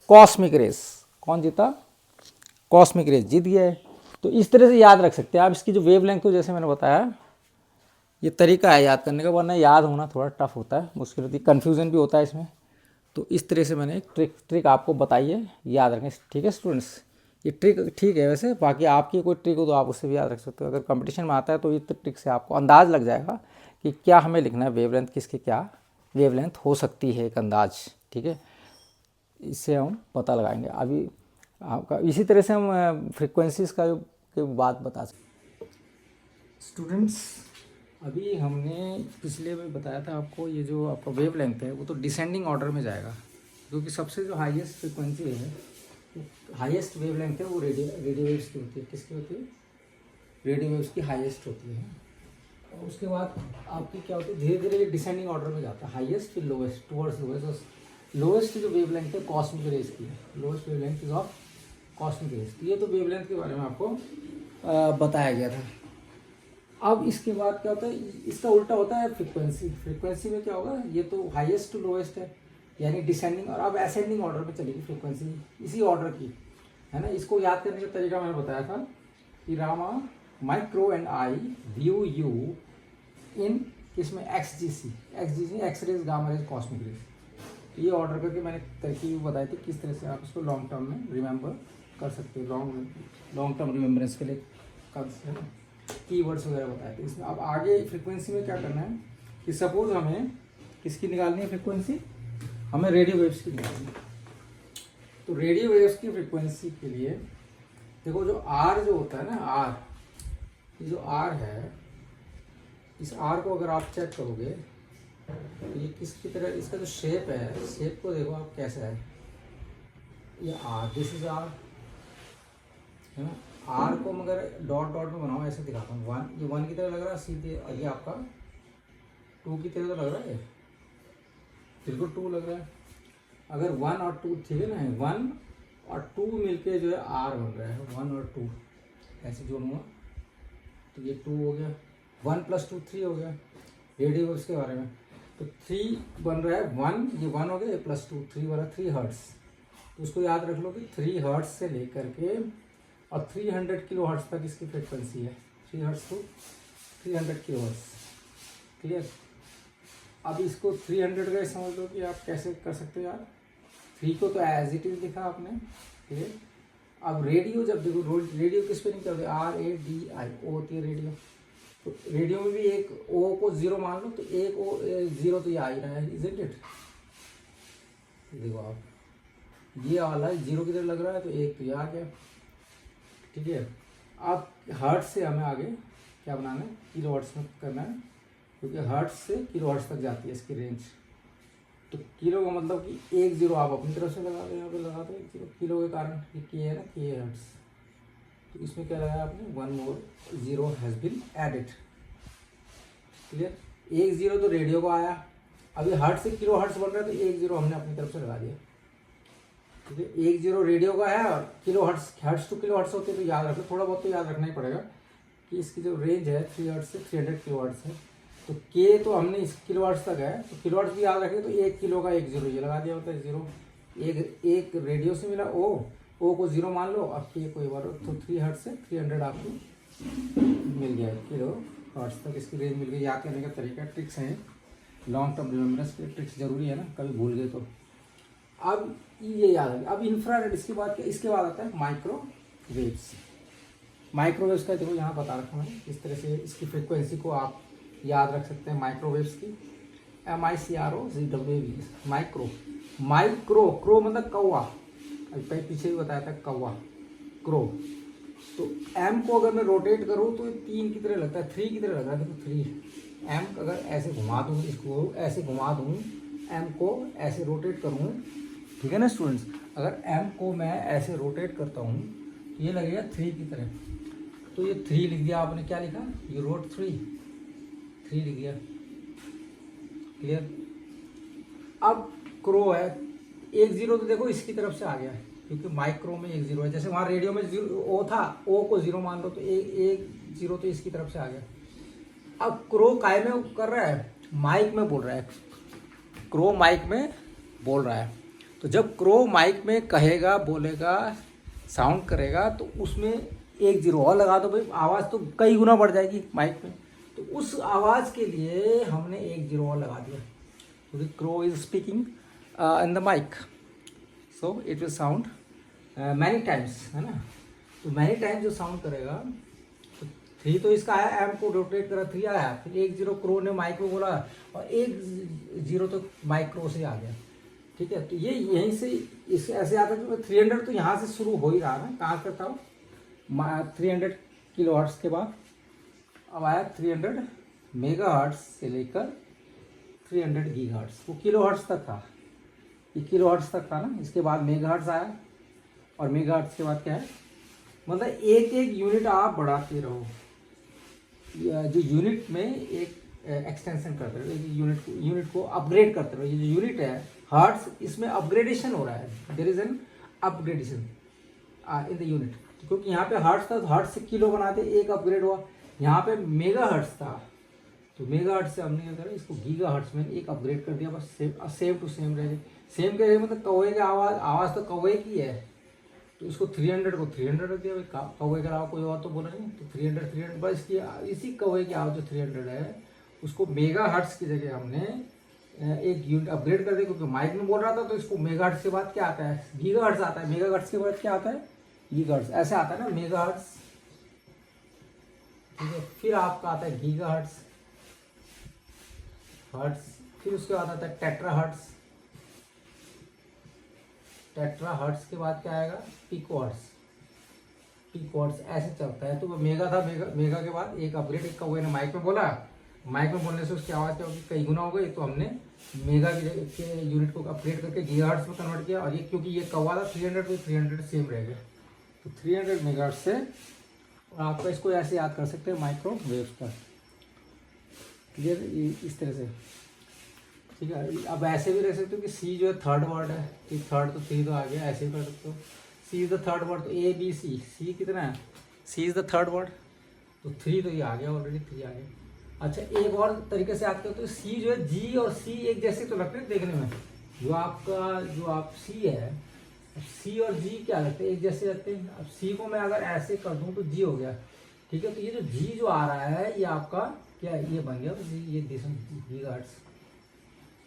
कॉस्मिक रेज। कौन जीता, कॉस्मिक रेज जीत गया है। तो इस तरह से याद रख सकते हैं आप इसकी जो वेवलेंथ को, जैसे मैंने बताया ये तरीका है याद करने का, वरना याद होना थोड़ा टफ होता है, मुश्किल होती है, कन्फ्यूज़न भी होता है इसमें। तो इस तरह से मैंने एक ट्रिक आपको बताई है, याद रखें। ठीक है स्टूडेंट्स, ये ट्रिक ठीक है। वैसे बाकी आपकी कोई ट्रिक हो तो आप उससे भी याद रख सकते हो। अगर कंपटीशन में आता है तो इस ट्रिक से आपको अंदाज़ लग जाएगा कि क्या हमें लिखना है, वेवलेंथ किसकी क्या वेवलेंथ हो सकती है, एक अंदाज। ठीक है, इससे हम पता लगाएंगे। अभी आपका इसी तरह से हम फ्रिक्वेंसीज का बात बता सकते। स्टूडेंट्स, अभी हमने पिछले में बताया था आपको, ये जो आपका वेवलेंथ है वो तो डिसेंडिंग ऑर्डर में जाएगा, क्योंकि सबसे जो हाईएस्ट फ्रिक्वेंसी है, हाईएस्ट वेवलेंथ है वो रेडियो वेव्स की होती है। किसकी होती है, रेडियो वेव्स की हाईएस्ट होती है। और उसके बाद आपकी क्या होती है, धीरे धीरे डिसेंडिंग ऑर्डर में जाता है, हाईएस्ट फिर लोवेस्ट, टुवर्ड्स लोवेस्ट। लोवेस्ट जो वेवलेंथ है कॉस्मिक रेज की है, lowest wavelength is of cosmic rays. ये तो वेवलेंथ के बारे में आपको बताया गया था। अब इसके बाद क्या होता है, इसका उल्टा होता है फ्रीक्वेंसी। फ्रीक्वेंसी में क्या होगा, ये तो हाईएस्ट टू लोवेस्ट है, यानी डिसेंडिंग, और अब असेंडिंग ऑर्डर में चलेगी फ्रीक्वेंसी, इसी ऑर्डर की, है ना। इसको याद करने का तरीका मैंने बताया था कि रामा micro and I view you इन इसमें एक्सजीसी X rays, gamma rays, cosmic rays. ये ऑर्डर करके मैंने तरकीब बताई थी किस तरह से आप इसको लॉन्ग टर्म में रिमेंबर कर सकते हो, लॉन्ग टर्म रिमेम्बरेंस के लिए कीवर्ड्स वगैरह बताए थे इसमें। अब आगे फ्रीक्वेंसी में क्या करना है कि सपोज हमें किसकी निकालनी है फ्रीक्वेंसी, हमें रेडियो वेव्स की निकालनी है। तो रेडियो वेव्स की फ्रीक्वेंसी के लिए देखो, जो आर जो होता है ना, आर, ये जो आर है, इस आर को अगर आप चेक करोगे तो ये किसकी तरह, इसका जो शेप है, शेप को देखो आप कैसा है, ये आर, दिस इज आर, है ना। आर को मगर डॉट डॉट में बनाओ, ऐसे दिखाता हूँ, वन, ये वन की तरह लग रहा है सीधे, ये आपका टू की तरह तो लग रहा है, बिल्कुल टू लग रहा है। अगर वन और टू, ठीक है ना, वन और टू मिलके जो है आर बन रहा है, वन और टू ऐसे जोड़ूंगा तो ये टू हो गया, 1 + 2 3 हो गया। रेडियो वेव्स के बारे में तो 3 बन रहा है, 1, ये 1 हो गया, ये +2 3 बना 3 हर्ट्स। तो उसको याद रख लो कि 3 हर्ट्स से लेकर के और 300 किलो हर्ट्स तक इसकी फ्रिक्वेंसी है, 3 hertz to 300 kilo hertz. Clear. अब इसको 300 का समझ लो कि आप कैसे कर सकते हो यार, 3 को तो एज इट इज लिखा आपने, ठीक है। अब रेडियो जब देखो, रेडियो किस पे नहीं करते, RADI, ओ होती है रेडियो। तो रेडियो में भी एक ओ को 0 मान लो, तो एक ओ 0 तो ये आ ही रहा है, इजंट इट। देखो आप ये वाला 0 की तरह लग रहा है, तो 1 तो ये आ गया। ठीक है, अब हर्ट्ज से हमें आगे क्या बनाना है, किलोवाट्स में करना है, क्योंकि हर्ट्ज से किलोवाट्स तक जाती है इसकी रेंज। तो किलो का मतलब कि 1 0 आप अपनी तरफ से लगा दो, यहाँ पे लगा दो 1 0 किलो के कारण, ये के है ना, के हर्ट्ज। तो इसमें क्या लगाया आपने, 1 more 0 has been added. Clear, 1 0 तो रेडियो को आया, अभी हर्ट्ज से किलो हर्ट्ज बन रहा है, तो 1 0 हमने अपनी तरफ से लगा दिया। ठीक है, 1 0 रेडियो का है, और kilo hertz two kilo hertz होते हैं, तो याद रखो, थोड़ा बहुत तो याद रखना ही पड़ेगा कि इसकी जो रेंज है 3 हर्ट्ज से 300 किलो हर्ट्ज है। तो के तो हमने इस किलो हर्ट्ज तक है, तो किलो हर्ट्ज भी याद रखें, तो 1 किलो का 1 0 ये लगा दिया होता है 0। एक रेडियो से मिला ओ को 0 मान लो, अब के को एक बार, तो 3 हर्ट्ज से 300 आपको मिल गया किलो हर्ट्ज तक, इसकी रेंज मिल गई। याद करने का तरीका, ट्रिक्स हैं, लॉन्ग टर्म रिमेम्बरेंस के ट्रिक्स जरूरी है ना, कभी भूल गए तो। अब ये याद है। अब इंफ्रारेड, इसके बाद आता है माइक्रोवेव्स। माइक्रोवेव्स का देखो यहाँ बता रखा है, इस तरह से इसकी फ्रिक्वेंसी को आप याद रख सकते हैं माइक्रोवेव्स की, MICROWAVES। माइक्रो क्रो मतलब कौवा, अभी पीछे भी बताया था कौवा, क्रो। तो एम को अगर मैं रोटेट करूँ तो 3 की तरह लगता है, 3 की तरह लग रहा है, देखो 3। एम अगर ऐसे घुमा दूँ, इसको ऐसे घुमा दूँ, एम को ऐसे रोटेट करूँ, ठीक है ना स्टूडेंट्स, अगर एम को मैं ऐसे रोटेट करता हूँ तो ये लगेगा 3 की तरह। तो ये 3 लिख दिया आपने, क्या लिखा, यू रोट 3 लिख दिया। क्लियर। अब क्रो है, 1 0 तो देखो इसकी तरफ से आ गया, क्योंकि माइक्रो में 1 0 है, जैसे वहाँ रेडियो में ओ था, ओ को 0 मान लो, तो 1 0 तो इसकी तरफ से आ गया। अब क्रो काय में कर रहा है, माइक में बोल रहा है, क्रो माइक में बोल रहा है। तो जब क्रो माइक में कहेगा, बोलेगा, साउंड करेगा, तो उसमें 1 0 और लगा दो भाई, आवाज़ तो कई गुना बढ़ जाएगी माइक में। तो उस आवाज़ के लिए हमने 1 0 और लगा दिया, क्योंकि crow is speaking in the mic, so it will sound many times, है ना। तो मैनी टाइम्स जो साउंड करेगा, तो 3 तो इसका आया, एम को रोटेट करा 3 आया, फिर 1 0 क्रो ने माइक में बोला, और 1 0 तो माइक्रो से आ गया। ठीक है, तो ये यहीं से इस ऐसे आता है, 300 तो यहाँ से शुरू हो ही रहा है, कहाँ करता हूँ, 300 किलो हर्ट्ज के बाद अब आया 300 मेगा हर्ट्ज से लेकर 300 गीगा हर्ट्ज, वो किलो हर्ट्ज तक था, ये किलो हर्ट्ज तक था ना। इसके बाद मेगा हर्ट्ज आया, और मेगा हर्ट्ज के बाद क्या है, मतलब एक एक यूनिट आप बढ़ाते रहो, जो यूनिट में एक एक्सटेंशन करते रहो, यूनिट को अपग्रेड करते रहो। ये जो यूनिट है हर्ट्ज, इसमें अपग्रेडेशन हो रहा है, there is an upgradation in the unit, क्योंकि यहाँ पे हर्ट्ज था, तो हर्ट्ज से किलो बनाते, एक अपग्रेड हुआ। यहाँ पे मेगा हर्ट्ज था, तो मेगा हर्ट्ज से हमने क्या करा, इसको गीगा हर्ट्ज में एक अपग्रेड कर दिया, बस सेम टू सेम रह गए। सेम कह रहे मतलब कौवे की आवाज़ तो कौवे की है, तो इसको 300 को 300 रख दिया, कौवे के अलावा कोई और तो बोला नहीं, तो 300 बस इसी कौवे की आवाज़ जो 300 है, उसको मेगा हर्ट्ज की जगह हमने एक यूनिट अपग्रेड कर दिया, क्योंकि माइक में बोल रहा था, तो इसको मेगा हर्ट्ज के बाद क्या आता है, गीगा हर्ट्ज आता है, मेगा हर्ट्ज के बाद क्या आता है, गीगा हर्ट्ज, ऐसे आता है ना, मेगा हर्ट्ज, ठीक है, फिर आपका आता है गीगा हर्ट्ज, फिर उसके बाद आता है टेट्रा हर्ट्ज के बाद क्या आएगा, पिको हर्ट्ज, ऐसे चलता है। तो मेगा था, मेगा के बाद एक अपग्रेड, एक कौवे ने माइक में बोला, माइक में बोलने से उसकी आवाज़ क्या होगी, कई गुना हो गई, तो हमने मेगा के यूनिट को अपग्रेड करके गीगा हर्ट्ज में कन्वर्ट किया, और ये क्योंकि ये कौवा था 300 तो 300 सेम रह गया, तो 300 मेगा हर्ट्ज से। और आपका इसको ऐसे याद कर सकते हैं माइक्रोवेव्स का, क्लियर, इस तरह से, ठीक है। अब ऐसे भी रह सकते हो कि सी जो है थर्ड वर्ड है, कि थर्ड तो 3 तो आ गया, ऐसे भी कर सकते हो, सी इज द थर्ड वर्ड, तो ABC, सी कितना है, सी इज द थर्ड वर्ड, तो 3 तो ये आ गया ऑलरेडी, 3 आ गया। अच्छा, एक और तरीके से याद करते हो, सी जो है, जी और सी एक जैसे तो लगते हैं देखने में, जो आप सी है, सी और जी क्या लगते हैं, एक जैसे लगते हैं। अब सी को मैं अगर ऐसे कर दूं तो जी हो गया, ठीक है। तो ये जो जी जो आ रहा है, ये आपका क्या है, ये बन गया, तो ये गीगा हर्ट्ज,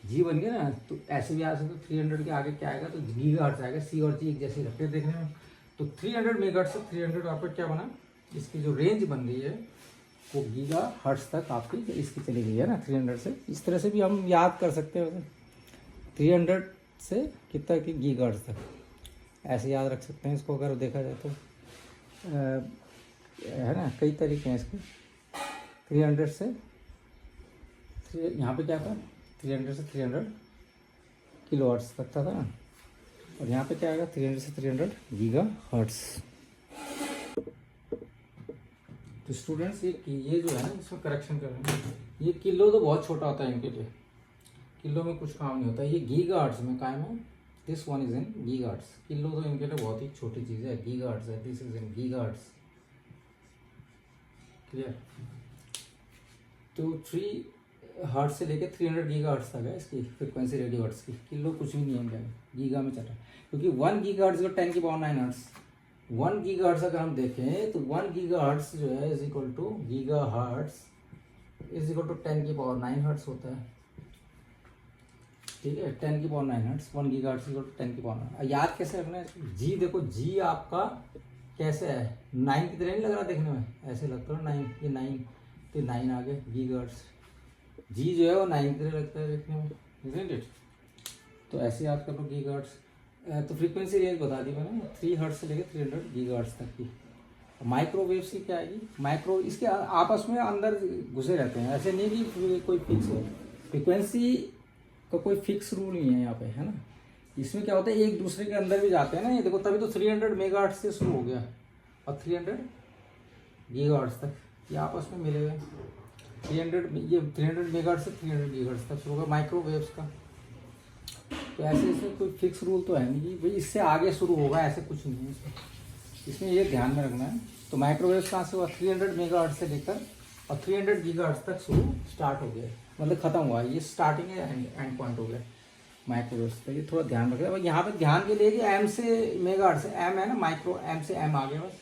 जी बन गया ना। तो ऐसे भी आ सकते, तो 300 के आगे क्या आएगा, तो गीगा हर्ट्ज आएगा। सी और जी एक जैसे लगते हैं देखने में। तो 300 मेगाहर्ट्ज से 300 आपका क्या बना, इसकी जो रेंज बन गई है वो गीगा हर्ट्ज तक आपकी इसकी चली गई है ना, 300 से। इस तरह से भी हम याद कर सकते हैं 300 से कितना कि गीगा हर्ट्ज तक। ऐसे याद रख सकते हैं इसको अगर देखा जाए तो। है ना, कई तरीके हैं इसके। 300 से यहाँ पे क्या था, 300 से 300 किलोहर्ट्ज़ तक था ना, और यहाँ पे क्या आएगा 300 से 300 गीगाहर्ट्ज़। तो स्टूडेंट्स ये जो है ना, इसमें करेक्शन कर रहे हैं, ये किलो तो बहुत छोटा होता है इनके लिए, किलो में कुछ काम नहीं होता। ये गीगाहर्ट्ज़ में कायम है, this one is in gigahertz. Kilo तो इनके लिए बहुत ही छोटी चीज़ है, गीगाहर्ट्ज़ है, this is in gigahertz. Clear. तो 3 हर्ट्ज से लेकर 300 गीगाहर्ट्ज़ तक है इसकी फ्रिक्वेंसी रेडियो हर्ट्ज़ की। किलो कुछ भी नहीं है, गीगा में चल रहा है, क्योंकि 1 गीगाहर्ट्ज़ को 10 की पावर 9 हर्ट्ज़। 1 गीगाहर्ट्ज़ अगर हम देखें तो 1 गीगाहर्ट्ज़ जो है is equal to gigahertz is equal to 10 की पावर 9 हर्ट्ज़ होता है। ठीक है, 10 की power 9 hertz, 1 gigahertz is equal to 10 की पावर 9। याद कैसे रखना है, जी देखो, जी आपका कैसे है, 9 की तरह नहीं लग रहा देखने में, ऐसे लगता है 9, ये 9 तो 9 आ गए गीगाहर्ट्ज़। जी जो है वो 9 की तरह लगता है देखने में, isn't it? तो ऐसे याद कर लो गीगाहर्ट्ज़। तो फ्रीक्वेंसी रेंज बता दी मैंने, 3 हर्ट्ज़ से लेकर 300 गीगाहर्ट्ज़ तक की। माइक्रोवेव्स की क्या आएगी, माइक्रो इसके आपस में अंदर घुसे रहते हैं, ऐसे नहीं कि कोई फिक्स हो। फ्रीक्वेंसी का कोई फिक्स रूल नहीं है यहाँ पे, है ना। इसमें क्या होता है, एक दूसरे के अंदर भी जाते हैं ना, ये देखो तभी तो 300 मेगाहर्ट्ज़ से शुरू हो गया और 300 गीगाहर्ट्ज़ तक ये आपस में मिले हुए। 300 मेगाहर्ट्ज़ से 300 गीगाहर्ट्ज़ तक शुरू होगा माइक्रोवेव्स का। तो ऐसे इसमें कोई फिक्स रूल तो है नहीं कि भाई इससे आगे शुरू होगा, ऐसे कुछ नहीं है इसमें ये ध्यान में रखना है। तो माइक्रोवेव्स कहाँ से हुआ, 300 मेगाहर्ट्ज़ से लेकर और 300 गीगाहर्ट्ज़ तक शुरू स्टार्ट हो गया, मतलब खत्म हुआ, ये स्टार्टिंग है, एंड पॉइंट हो गया माइक्रोवेव्स का। ये थोड़ा ध्यान रखें। यहाँ पे ध्यान के लिए कि एम से मेगाहर्ट्ज़ से एम है ना, माइक्रो एम से एम आ गया बस,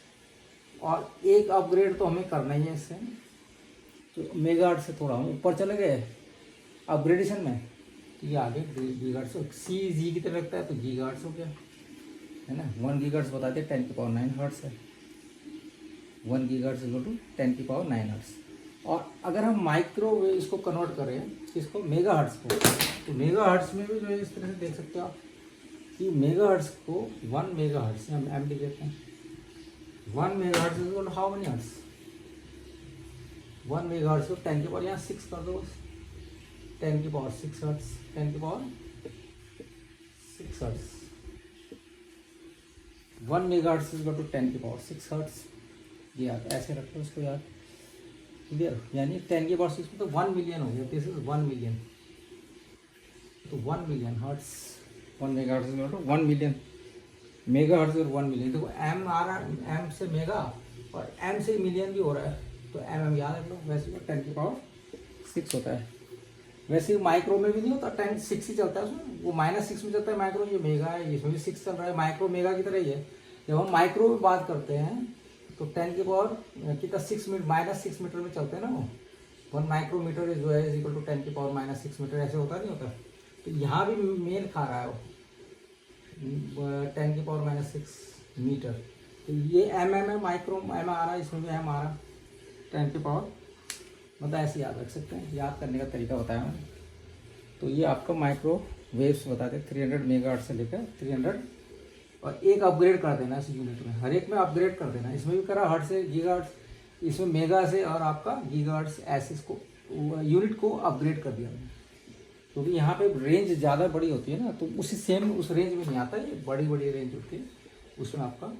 और एक अपग्रेड तो हमें करना ही है इससे। तो मेगाहर्ट्ज़ से थोड़ा हम ऊपर चले गए अपग्रेडेशन में, तो ये आगे गीगाहर्ट्ज़, सी जी की तरह लगता है तो गीगाहर्ट्ज़ हो गया, है ना। 1 गीगाहर्ट्ज़ बताते हैं 10 की पावर 9 हर्ट्ज़ है, 1 गीगाहर्ट्ज़ इक्वल टू 10 की पावर 9 हर्ट्ज़। और अगर हम माइक्रोवेव इसको कन्वर्ट करें इसको मेगाहर्ट्ज़ को, तो मेगाहर्ट्ज़ में भी जो है इस तरह से देख सकते हो आप कि मेगाहर्ट्ज़ को 1 मेगाहर्ट्ज़ हम एम डी देते हैं। 1 megahertz is equal to how many hertz, 1 megahertz को 10 की पावर यहाँ 6 कर दो, 10 की पावर 6 हर्ट्ज़, 10 की power 6 hertz. 1 megahertz is equal to 10 की पावर 6 हर्ट्ज़। ये याद ऐसे रखो उसको याद, क्लियर। यानी 10 की पावर 6 में तो 1 मिलियन हो गया, दिस इज 1 मिलियन, तो 1 million hertz, 1 megahertz is equal to 1 million megahertz और 1 मिलियन। देखो एम आ रहा है, एम से मेगा और एम से मिलियन भी हो रहा है, तो एम याद रख लो। वैसे तो 10 की पावर 6 होता है, वैसे माइक्रो में भी नहीं होता, 10 6 ही चलता है उसमें, वो -6 में चलता है माइक्रो। ये मेगा है, इसमें भी 6 चल रहा है, माइक्रो मेगा की तरह ही है। जब हम माइक्रो में बात करते हैं तो 10 की पावर कितना 6 -6 मीटर में चलते हैं ना वो, 1 माइक्रोमीटर जो है इज इक्वल टू 10 की पावर -6 मीटर, ऐसे होता नहीं होता। तो यहाँ भी मेल खा रहा है वो 10 की पावर -6 मीटर। तो ये एम है, माइक्रो एम आ रहा है, इसमें भी एम आ रहा है 10 की पावर, मतलब ऐसे याद रख सकते हैं, याद करने का तरीका बताया मैंने। तो ये आपका माइक्रो वेव्स बताते हैं 300 मेगाहर्ट्ज़ से लेकर 300, और एक अपग्रेड कर देना इस यूनिट में, हर एक में अपग्रेड कर देना। इसमें भी करा हर्ट्ज़ से गीगाहर्ट्ज़, इसमें मेगा से और आपका गीगाहर्ट्ज़, ऐसे इसको यूनिट को अपग्रेड कर दिया मैंने, क्योंकि यहाँ पे रेंज ज़्यादा बड़ी होती है ना, तो उसी सेम उस रेंज में नहीं आता, ये बड़ी बड़ी रेंज होती है, उसमें आपका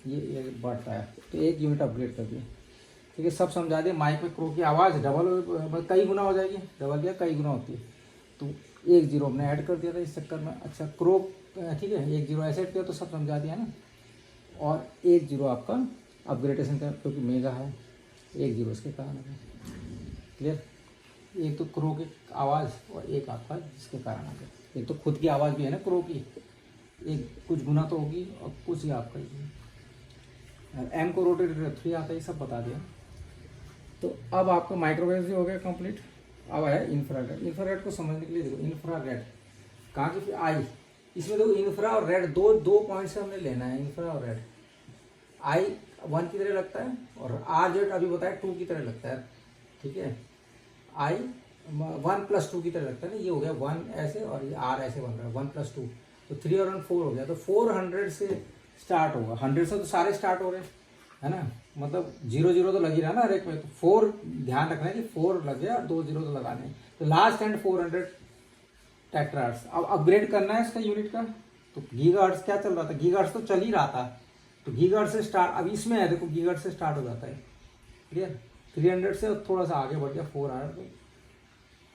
ये बढ़ता है। तो एक यूनिट अपग्रेड कर दिया, ठीक है। सब समझा दिया। माइक में क्रो की आवाज़ डबल कई गुना हो जाएगी, डबल या कई गुना होती है, तो 1 0 हमने ऐड कर दिया था इस चक्कर में। अच्छा क्रो, ठीक है, 1 0 ऐसे ऐड किया तो सब समझा दिया ना। और 1 0 आपका अपग्रेडेशन का, क्योंकि मेगा है, 1 0 इसके कारण है, क्लियर। एक तो क्रो की आवाज़ और एक आपका जिसके कारण आ गया, एक तो खुद की आवाज़ भी है ना क्रो की, एक कुछ गुना तो होगी और कुछ ही आपका एम को रोटेट 3 आता है, ये सब बता दिया। तो अब आपका माइक्रोवेव भी हो गया कंप्लीट। अब है इंफ्रारेड। इंफ्रारेड को समझने के लिए देखो, इंफ्रारेड कहाँ की, फिर आई, इसमें देखो इंफ्रा और रेड दो पॉइंट से हमने लेना है। इंफ्रा और रेड, आई 1 की तरह लगता है और आर जेड अभी बताया 2 की तरह लगता है, ठीक है। आई 1 + 2 की तरह लगता है ना, ये हो गया 1 ऐसे और ये आर ऐसे बन रहा है 1 + 2, तो 3 और 1 4 हो गया। तो 400 से स्टार्ट होगा। 100 से तो सारे स्टार्ट हो रहे हैं, है ना, मतलब 0 0 तो लग ही रहा ना हर एक में। तो 4 ध्यान रखना है कि 4 लग गया, 2 0 तो लगाने हैं। तो लास्ट एंड 400 टेट्राहर्ट्ज। अब अपग्रेड करना है इसका यूनिट का। तो गीगाहर्ट्ज क्या चल रहा था, गीगाहर्ट्ज तो चल ही रहा था, तो गीगाहर्ट्ज से स्टार्ट, अब इसमें है देखो गीगाहर्ट्ज से स्टार्ट हो जाता है, क्लियर। 300 से थोड़ा सा आगे बढ़ गया, 400 तो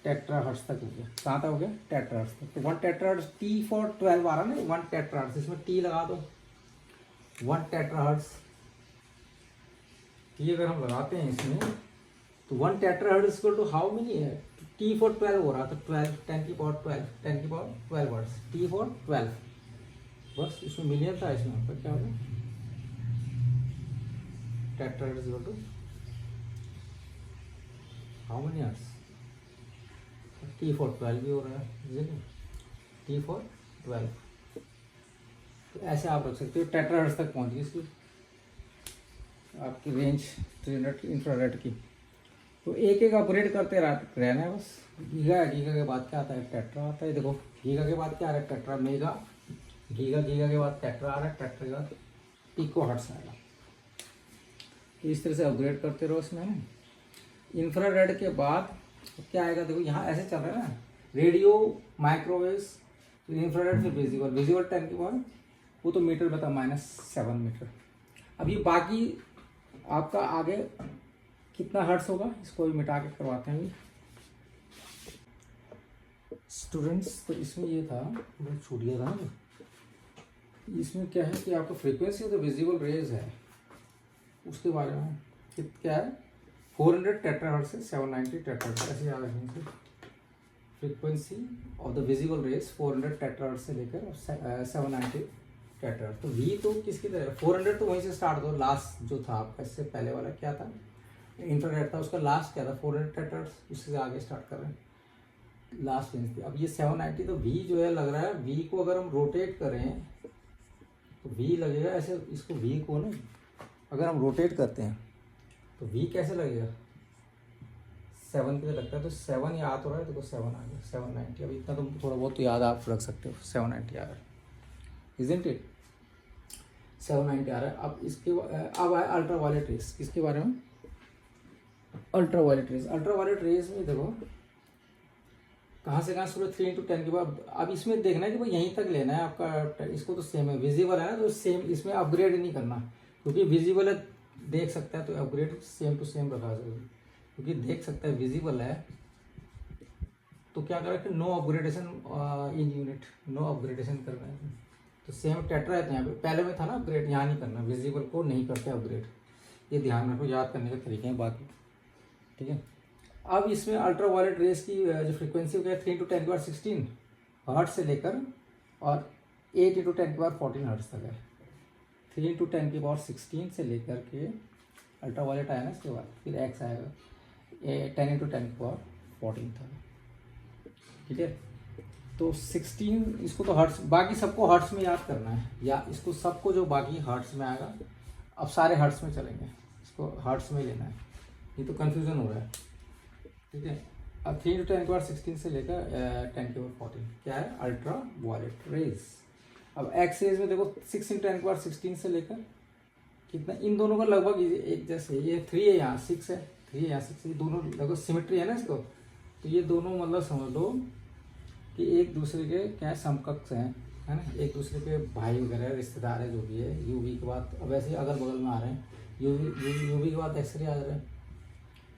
टेट्राहर्ट्ज तक हो गया। कहाँ तक हो गया, टेट्राहर्ट्ज तक। तो 1 टेट्राहर्ट्ज टी फॉर 12 आ रहा ना, 1 टेट्राहर्ट्ज, इसमें टी लगा दो, 1 टेट्राहर्ट्ज टी अगर हम लगाते हैं इसमें, तो 1 tetrahertz is equal to how many है, टी फॉर 12 हो रहा, तो 12 10 की पावर 12 10 की पावर 12 वर्ड्स, टी फॉर 12, बस इसमें मिलियन था, इसमें आपका क्या होगा, tetrahertz is equal to how many hertz, T for 12 भी हो रहा है, टी फॉर 12। तो ऐसे आप रख सकते हो, टेट्राहर्ट्ज तक पहुंच गई इसकी आपकी रेंज 300 की इंफ्रारेड की। तो एक एक अपग्रेड करते रहना है बस। गीगा है, गीगा के बाद क्या आता है, टेट्रा आता है। देखो गीगा के बाद क्या आ रहा है, टेट्रा, मेगा, गीगा, गीगा के बाद टेट्रा आ रहा है, टेट्रा के बाद पिकोहर्ट्ज आएगा। तो इस तरह से अपग्रेड करते रहो इसमें। इंफ्रारेड के बाद क्या आएगा, देखो यहाँ ऐसे चल रहा है ना, रेडियो, माइक्रोवेव्स, तो इंफ्रारेड फिर विजिबल, विजिबल 10 की पावर, वो तो मीटर में था -7 मीटर। अब ये बाकी आपका आगे कितना हर्ट्ज होगा, इसको भी मिटा के करवाते हैं स्टूडेंट्स। तो इसमें ये था, मैं छूट गया था ना, इसमें क्या है कि आपका frequency of the visible raise है, उसके बारे में क्या है, 400 टेट्राहर्ट्ज से 790 टेट्राहर्ट्ज, ऐसे याद रखने से। Frequency of the visible raise 400 टेट्राहर्ट्ज से लेकर 790 टेट्राहर्ट्ज। तो वी तो किसकी तरह, 400 तो वहीं से स्टार्ट हो, लास्ट जो था आपका, इससे पहले वाला क्या था, इंफ्रारेड था, उसका लास्ट क्या था 400 टेट्राहर्ट्ज, उससे आगे स्टार्ट कर रहे हैं, लास्ट रेंज थी। अब ये 790, तो वी जो है लग रहा है, वी को अगर हम रोटेट करें तो वी लगेगा ऐसे, इसको वी को ना अगर हम रोटेट करते हैं तो वी कैसे लगेगा, 7 पे लगता है, तो 7 याद हो रहा है, देखो 7 आ गया, 790। अब इतना तो थोड़ा बहुत तो याद आप रख सकते हो, 790 आ रहा है, इजंट इट, 790 आ रहा है। अब इसके अब आए अल्ट्रा वायलेट रेस, किसके बारे में, ultra violet rays. Ultra violet rays में देखो कहाँ से कहाँ शुरू, 3 × 10 के बाद। अब इसमें देखना है कि भाई यहीं तक लेना है आपका, इसको तो सेम है, विजिबल है ना, तो सेम, इसमें अपग्रेड नहीं करना, क्योंकि विजिबल है, देख सकता है, तो अपग्रेड सेम टू सेम रखा सकते, क्योंकि देख सकता है विजिबल है, तो क्या करें कि no upgradation in unit, no upgradation करना है। तो सेम टेट्रा है, तो यहाँ पे पहले में था ना अपग्रेड, यहाँ नहीं करना, विजिबल को नहीं करते अपग्रेड, ये ध्यान रखो, याद करने के तरीके हैं बाकी, ठीक है। अब इसमें अल्ट्रा वायलेट रेस की जो फ्रीक्वेंसी हो गया 3 × 10⁻16 हर्ट्ज से लेकर और 8 × 10⁻14 हर्ट्ज तक है। 3 × 10⁻16 से लेकर के अल्ट्रा वायलेट आया ना, इसके बाद फिर एक्स आएगा, 10 × 10⁻14 था, ठीक है। तो 16 इसको तो हर्ट्ज, बाकी सबको हर्ट्ज में याद करना है, या इसको सबको जो बाकी हर्ट्ज में आएगा, अब सारे हर्ट्ज में चलेंगे, इसको हर्ट्ज में लेना है, ये तो कन्फ्यूज़न हो रहा है, ठीक है। अब 3 × 10⁻16 से लेकर 10⁻14 क्या है, अल्ट्रा वायलेट रेज। अब एक्स रेज में देखो 6 × 10⁻16 से लेकर कितना, इन दोनों का लगभग एक जैसे, ये 3 है यहाँ 6 है, 3 है यहाँ 6, ये दोनों लगभग सिमेट्री है ना इसको, तो ये दोनों मतलब समझ लो कि एक दूसरे के क्या समकक्ष हैं, है ना, एक दूसरे के भाई वगैरह रिश्तेदार है, जो भी है। यूवी के बाद अब ऐसे अगल बगल में आ रहे हैं, यूवी के बाद एक्सरे आ रहे हैं,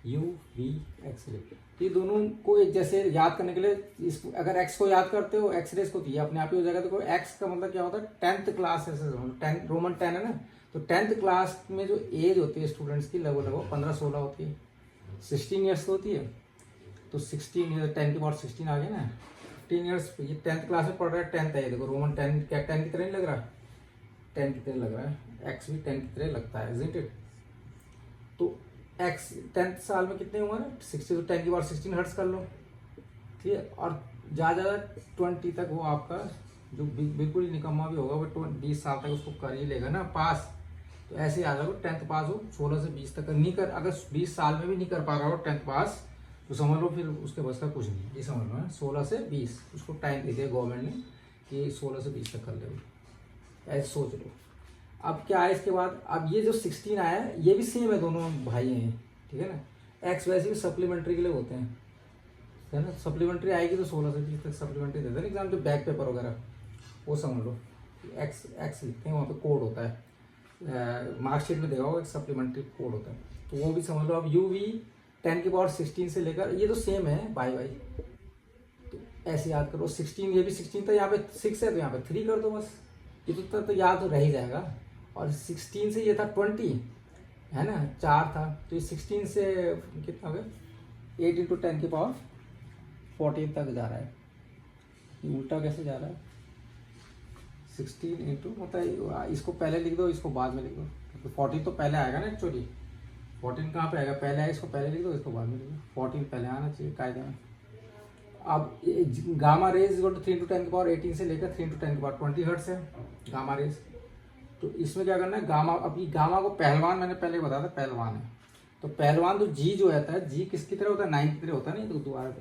यूवी एक्सरे, तो ये दोनों को एक जैसे याद करने के लिए, इसको अगर एक्स को याद करते हो, एक्सरे को, तो ये अपने आप ही हो जाएगा। देखो एक्स का मतलब क्या होता है, 10th क्लास, ऐसे 10 रोमन 10 है ना, तो 10th क्लास में जो एज होती है स्टूडेंट्स की लगभग 15-16 होती है, 16 ईयर्स होती है, तो 16 ईयर 10⁻16 आ गया ना, 15 ईयर्स, ये 10th क्लास में पढ़ रहा है, 10th है, ये देखो रोमन 10, क्या 10 की तरह नहीं लग रहा, 10 की तरह लग रहा है, एक्स भी 10 की तरह लगता है, इजंट इट। तो एक्स 10th साल में कितने होंगे ना, 60 तो 10⁻16 हर्ट्ज कर लो, ठीक है। और ज़्यादा 20 तक वो आपका जो बिल्कुल ही निकम्मा भी होगा, वो 20 साल तक उसको कर ही लेगा ना पास, तो ऐसे याद रखो 10th पास हो, 16 से 20 तक नहीं कर, अगर 20 साल में भी नहीं कर पा रहा हो 10th पास, तो समझ लो फिर उसके बस का कुछ नहीं, ये समझ लो है, 16 से 20 उसको टाइम दे दिया गवर्नमेंट ने कि 16 से 20 तक कर ले, ऐसे सोच लो। अब क्या आया इसके बाद, अब ये जो 16 आया ये भी सेम है, दोनों भाई हैं, ठीक है ना। एक्स वैसे भी सप्लीमेंट्री के लिए होते हैं, है ना। सप्लीमेंट्री आएगी तो 16 से 20 तक सप्लीमेंट्री देते हैं एग्जाम, जो बैक पेपर वगैरह वो समझ लो। एक्स एक्स लिखते हैं, वहाँ पे कोड होता है, मार्कशीट में देखा होगा एक सप्लीमेंट्री कोड होता है, तो वो भी समझ लो। अब यू वी 10⁻16 से लेकर, ये तो सेम है बाई बाई, तो ऐसे याद करो। 16 ये भी 16 था, यहाँ पे 6 है तो यहाँ पे 3 कर दो बस, ये तो याद तो रह ही जाएगा। और 16 से ये था 20, है ना, 4 था, तो ये 16 से कितना हो गया, 8 × 10⁻14 तक जा रहा है। ये उल्टा कैसे जा रहा है, 16 इंटू, मतलब इसको पहले लिख दो, इसको बाद में लिख दो, तो 14 तो पहले आएगा ना एक्चुअली। 14 कहाँ पे आएगा, पहले आएगा, इसको पहले लिख दो, इसको बाद में लिख दो। 14 पहले आना चाहिए कायदे में। अब गामा रेज 3 × 10⁻18 से लेकर 3 × 10⁻20 हर्ट्ज है गामा रेज। तो इसमें क्या करना है, गामा, अभी गामा को पहलवान मैंने पहले बताया था, पहलवान है, तो पहलवान तो जी जो रहता है, जी किसकी तरह होता है, 9 की तरह होता है। नहीं तो दोबारा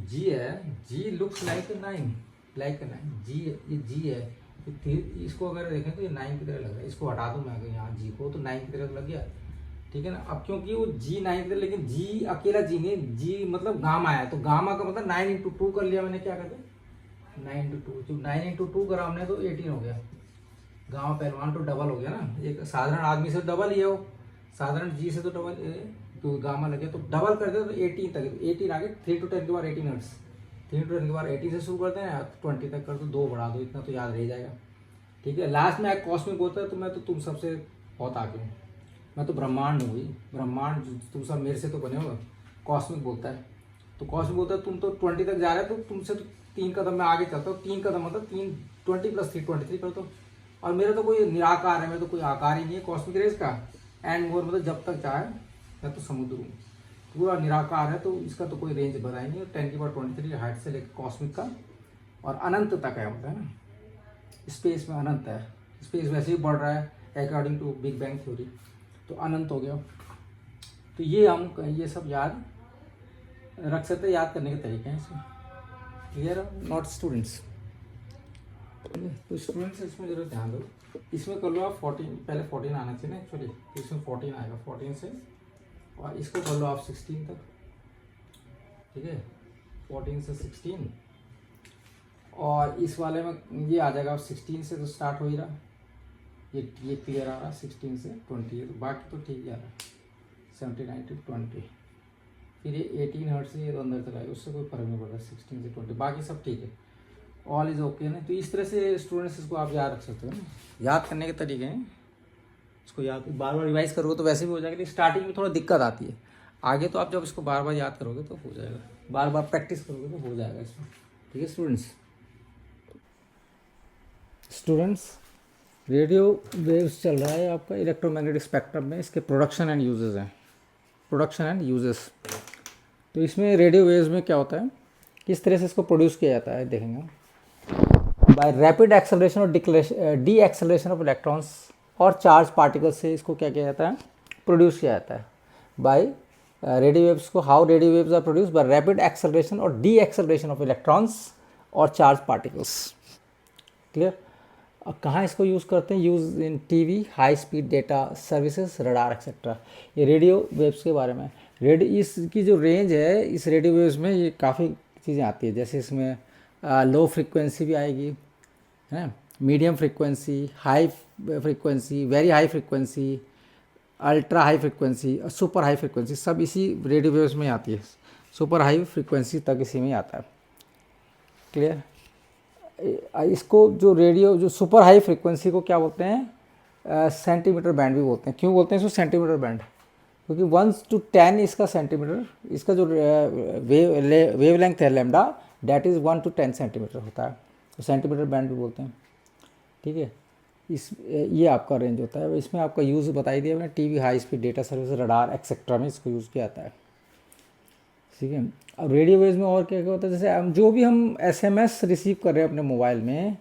जी है, जी लुक्स लाइक 9, लाइक 9, जी ये जी है, तो इसको अगर देखें तो ये 9 की तरह लग रहा है। इसको हटा दूं मैं अगर यहाँ जी को, तो 9 की तरह लग गया, ठीक है ना। अब क्योंकि वो जी 9 की तरह, लेकिन जी अकेला जी नहीं, जी मतलब गामा है, तो गामा का मतलब 9 × 2 कर लिया मैंने, क्या कहते हैं 9 × 2, जो 9 × 2 करा हमने तो 18 हो गया। गामा पहलवान तो डबल हो गया ना, एक साधारण आदमी से डबल ही है वो, साधारण जी से तो डबल, तो गामा लगे तो डबल कर दे तो 18 तक, 18 आगे 3 × 10⁻18 हर्ट्ज, 3 × 10⁻18 से शुरू करते हैं, 20 तक कर दो, 2 बढ़ा दो, इतना तो याद रह जाएगा, ठीक है। लास्ट में कॉस्मिक होता है, तो मैं तो तुम सबसे बहुत आगे हूँ, मैं तो ब्रह्मांड हूँ भाई, ब्रह्मांड तुम सब मेरे से तो बने हो। कॉस्मिक बोलता है, तो कॉस्मिक बोलता है तुम तो 20 तक जा रहे हो, तो तुमसे तो 3 कदम मैं आगे चलता हूँ, 3 कदम मतलब 3, 20 + 3 23 कर दो। और मेरा तो कोई निराकार है, मेरा तो कोई आकार ही नहीं है कॉस्मिक रेज का, एंड मोर मतलब जब तक चाहे, मैं तो समुद्र हूँ, पूरा निराकार है, तो इसका तो कोई रेंज बना ही नहीं। 10⁻23 हाइट से लेकर कॉस्मिक का, और अनंत तक है, होता है ना, स्पेस में अनंत है, स्पेस वैसे ही बढ़ रहा है according to big bang theory, तो अनंत हो गया। तो ये हम ये सब याद रख सकते, याद करने के तरीके हैं इसमें, क्लियर है नॉट स्टूडेंट्स। तो स्टूडेंट्स इसमें जरूर ध्यान दो, इसमें कर लो आप 14, पहले 14 आना चाहिए ना एक्चुअली, तो इसमें 14 आएगा, 14 से, और इसको कर लो आप 16 तक, ठीक है, 14 से 16, और इस वाले में ये आ जाएगा, आप 16 से तो स्टार्ट हो ही रहा, ये क्लियर आ रहा, 16 से 20 है, तो बाकी तो ठीक ही आ रहा है, 79 to 20, फिर ये 18 हर्ट्ज से ये तो अंदर तक आएगा, उससे कोई फर्क नहीं पड़ता, 16 से 20, बाकी सब ठीक है, ऑल इज ओके ना। तो इस तरह से स्टूडेंट्स इसको आप याद रख सकते हो ना, याद करने के तरीके हैं, इसको याद बार बार रिवाइज करोगे तो वैसे भी हो जाएगा, लेकिन स्टार्टिंग में थोड़ा दिक्कत आती है, आगे तो आप जब इसको बार बार याद करोगे तो हो जाएगा, बार बार प्रैक्टिस करोगे तो हो जाएगा इसमें, ठीक है स्टूडेंट्स। रेडियो वेव्स चल रहा है आपका इलेक्ट्रोमैग्नेटिक स्पेक्ट्रम में, इसके प्रोडक्शन एंड यूजेस हैं, प्रोडक्शन एंड यूजेस। तो इसमें रेडियो वेव्स में क्या होता है, किस तरह से इसको प्रोड्यूस किया जाता है देखेंगे, बाय रैपिड एक्सेलरेशन और डी एक्सेलरेशन ऑफ इलेक्ट्रॉन्स और चार्ज पार्टिकल्स से इसको क्या किया जाता है, प्रोड्यूस किया जाता है बाय रेडियो वेव्स को। How radio waves are produce by rapid acceleration और डी एक्सेलरेशन ऑफ इलेक्ट्रॉन्स और चार्ज पार्टिकल्स, क्लियर। अब कहाँ इसको यूज़ करते हैं, use in TV, high speed data services, radar etcetera. ये रेडियो वेव्स के बारे में, इसकी जो रेंज है इस रेडियो वेव्स में ये काफ़ी चीज़ें आती है, जैसे इसमें लो फ्रिक्वेंसी भी आएगी, है, medium frequency, high frequency, very high frequency, ultra high frequency और सुपर हाई फ्रिक्वेंसी, सब इसी रेडियो वेव्स में आती है, सुपर हाई फ्रिक्वेंसी तक इसी में आता है, क्लियर। इसको जो रेडियो जो सुपर हाई फ्रिक्वेंसी को क्या बोलते हैं, सेंटीमीटर बैंड भी बोलते हैं। क्यों बोलते हैं इसको सेंटीमीटर बैंड, क्योंकि 1 to 10 इसका सेंटीमीटर, इसका जो वेव लेंथ है lambda, that is 1 to 10 centimetre होता है, तो सेंटीमीटर बैंड भी बोलते हैं, ठीक है। ये आपका रेंज होता है, इसमें आपका यूज़ बताई दिया मैंने, TV, high speed data service, radar etcetera में इसको यूज़ किया जाता है, ठीक है। अब रेडियो वेव्स में और क्या क्या होता है, जैसे हम SMS रिसीव कर रहे हैं अपने मोबाइल में,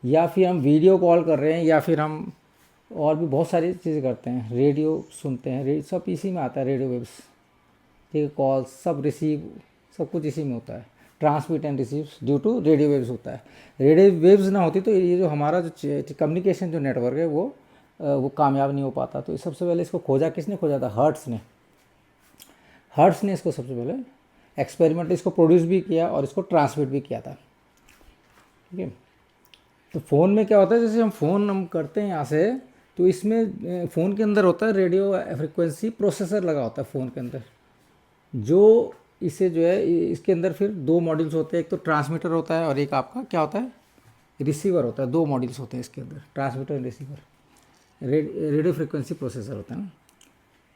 या फिर हम वीडियो कॉल कर रहे हैं, या फिर हम और भी बहुत सारी चीज़ें करते हैं, रेडियो सुनते हैं, सब इसी में आता है रेडियो वेव्स, ठीक है। कॉल सब रिसीव सब कुछ इसी में होता है। Transmit and receive due to radio waves होता है। रेडियो वेव्स ना होती तो ये जो हमारा जो कम्युनिकेशन जो नेटवर्क है वो कामयाब नहीं हो पाता। तो सबसे पहले इसको खोजा किसने खोजा था? हर्ट्स ने इसको सबसे पहले एक्सपेरिमेंट इसको प्रोड्यूस भी किया और इसको ट्रांसमिट भी किया था। ठीक है, तो फ़ोन में क्या होता है, जैसे हम करते हैं यहाँ से, तो इसमें फ़ोन के अंदर होता है रेडियो फ्रिक्वेंसी प्रोसेसर लगा होता है फ़ोन के अंदर, जो इसे जो है इसके अंदर फिर दो मॉड्यूल्स होते हैं, एक तो ट्रांसमीटर होता है और एक आपका क्या होता है, रिसीवर होता है। दो मॉड्यूल्स होते हैं इसके अंदर, transmitter and receiver, radio frequency processor होता है ना।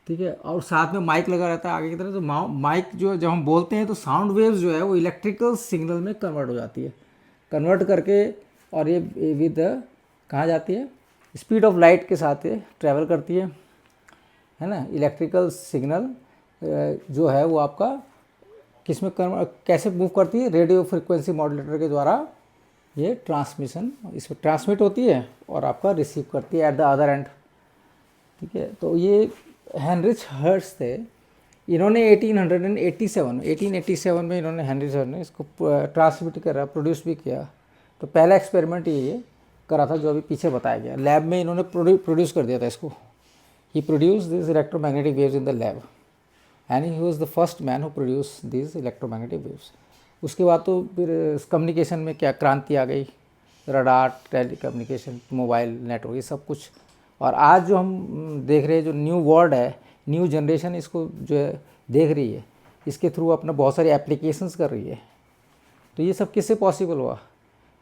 ठीक है, और साथ में माइक लगा रहता है आगे की तरफ। तो माइक जो जब हम बोलते हैं तो साउंड वेव्स जो है वो इलेक्ट्रिकल सिग्नल में कन्वर्ट हो जाती है, कन्वर्ट करके, और ये विद कहाँ जाती है, स्पीड ऑफ लाइट के साथ ये ट्रैवल करती है ना। इलेक्ट्रिकल सिग्नल जो है वो आपका किस में कैसे मूव करती है, रेडियो फ्रिक्वेंसी मॉड्यूलेटर के द्वारा ये ट्रांसमिशन इसमें ट्रांसमिट होती है और आपका रिसीव करती है एट द अदर एंड। ठीक है, तो ये हेनरिच हर्ट्ज थे, इन्होंने 1887 में इन्होंने हेनरिच हर्ट्ज ने इसको ट्रांसमिट करा, प्रोड्यूस भी किया। तो पहला एक्सपेरिमेंट ये करा था जो अभी पीछे बताया गया, लैब में इन्होंने प्रोड्यूस कर दिया था इसको। He produce this electromagnetic waves in the lab and he was the first man who produce this electromagnetic waves. उसके बाद तो फिर कम्युनिकेशन में क्या क्रांति आ गई, रडार, टेलीकम्युनिकेशन, मोबाइल नेटवर्क, ये सब कुछ। और आज जो हम देख रहे हैं, जो न्यू वर्ल्ड है, न्यू जनरेशन इसको जो है देख रही है, इसके थ्रू अपना बहुत सारी एप्लीकेशंस कर रही है। तो ये सब किससे पॉसिबल हुआ?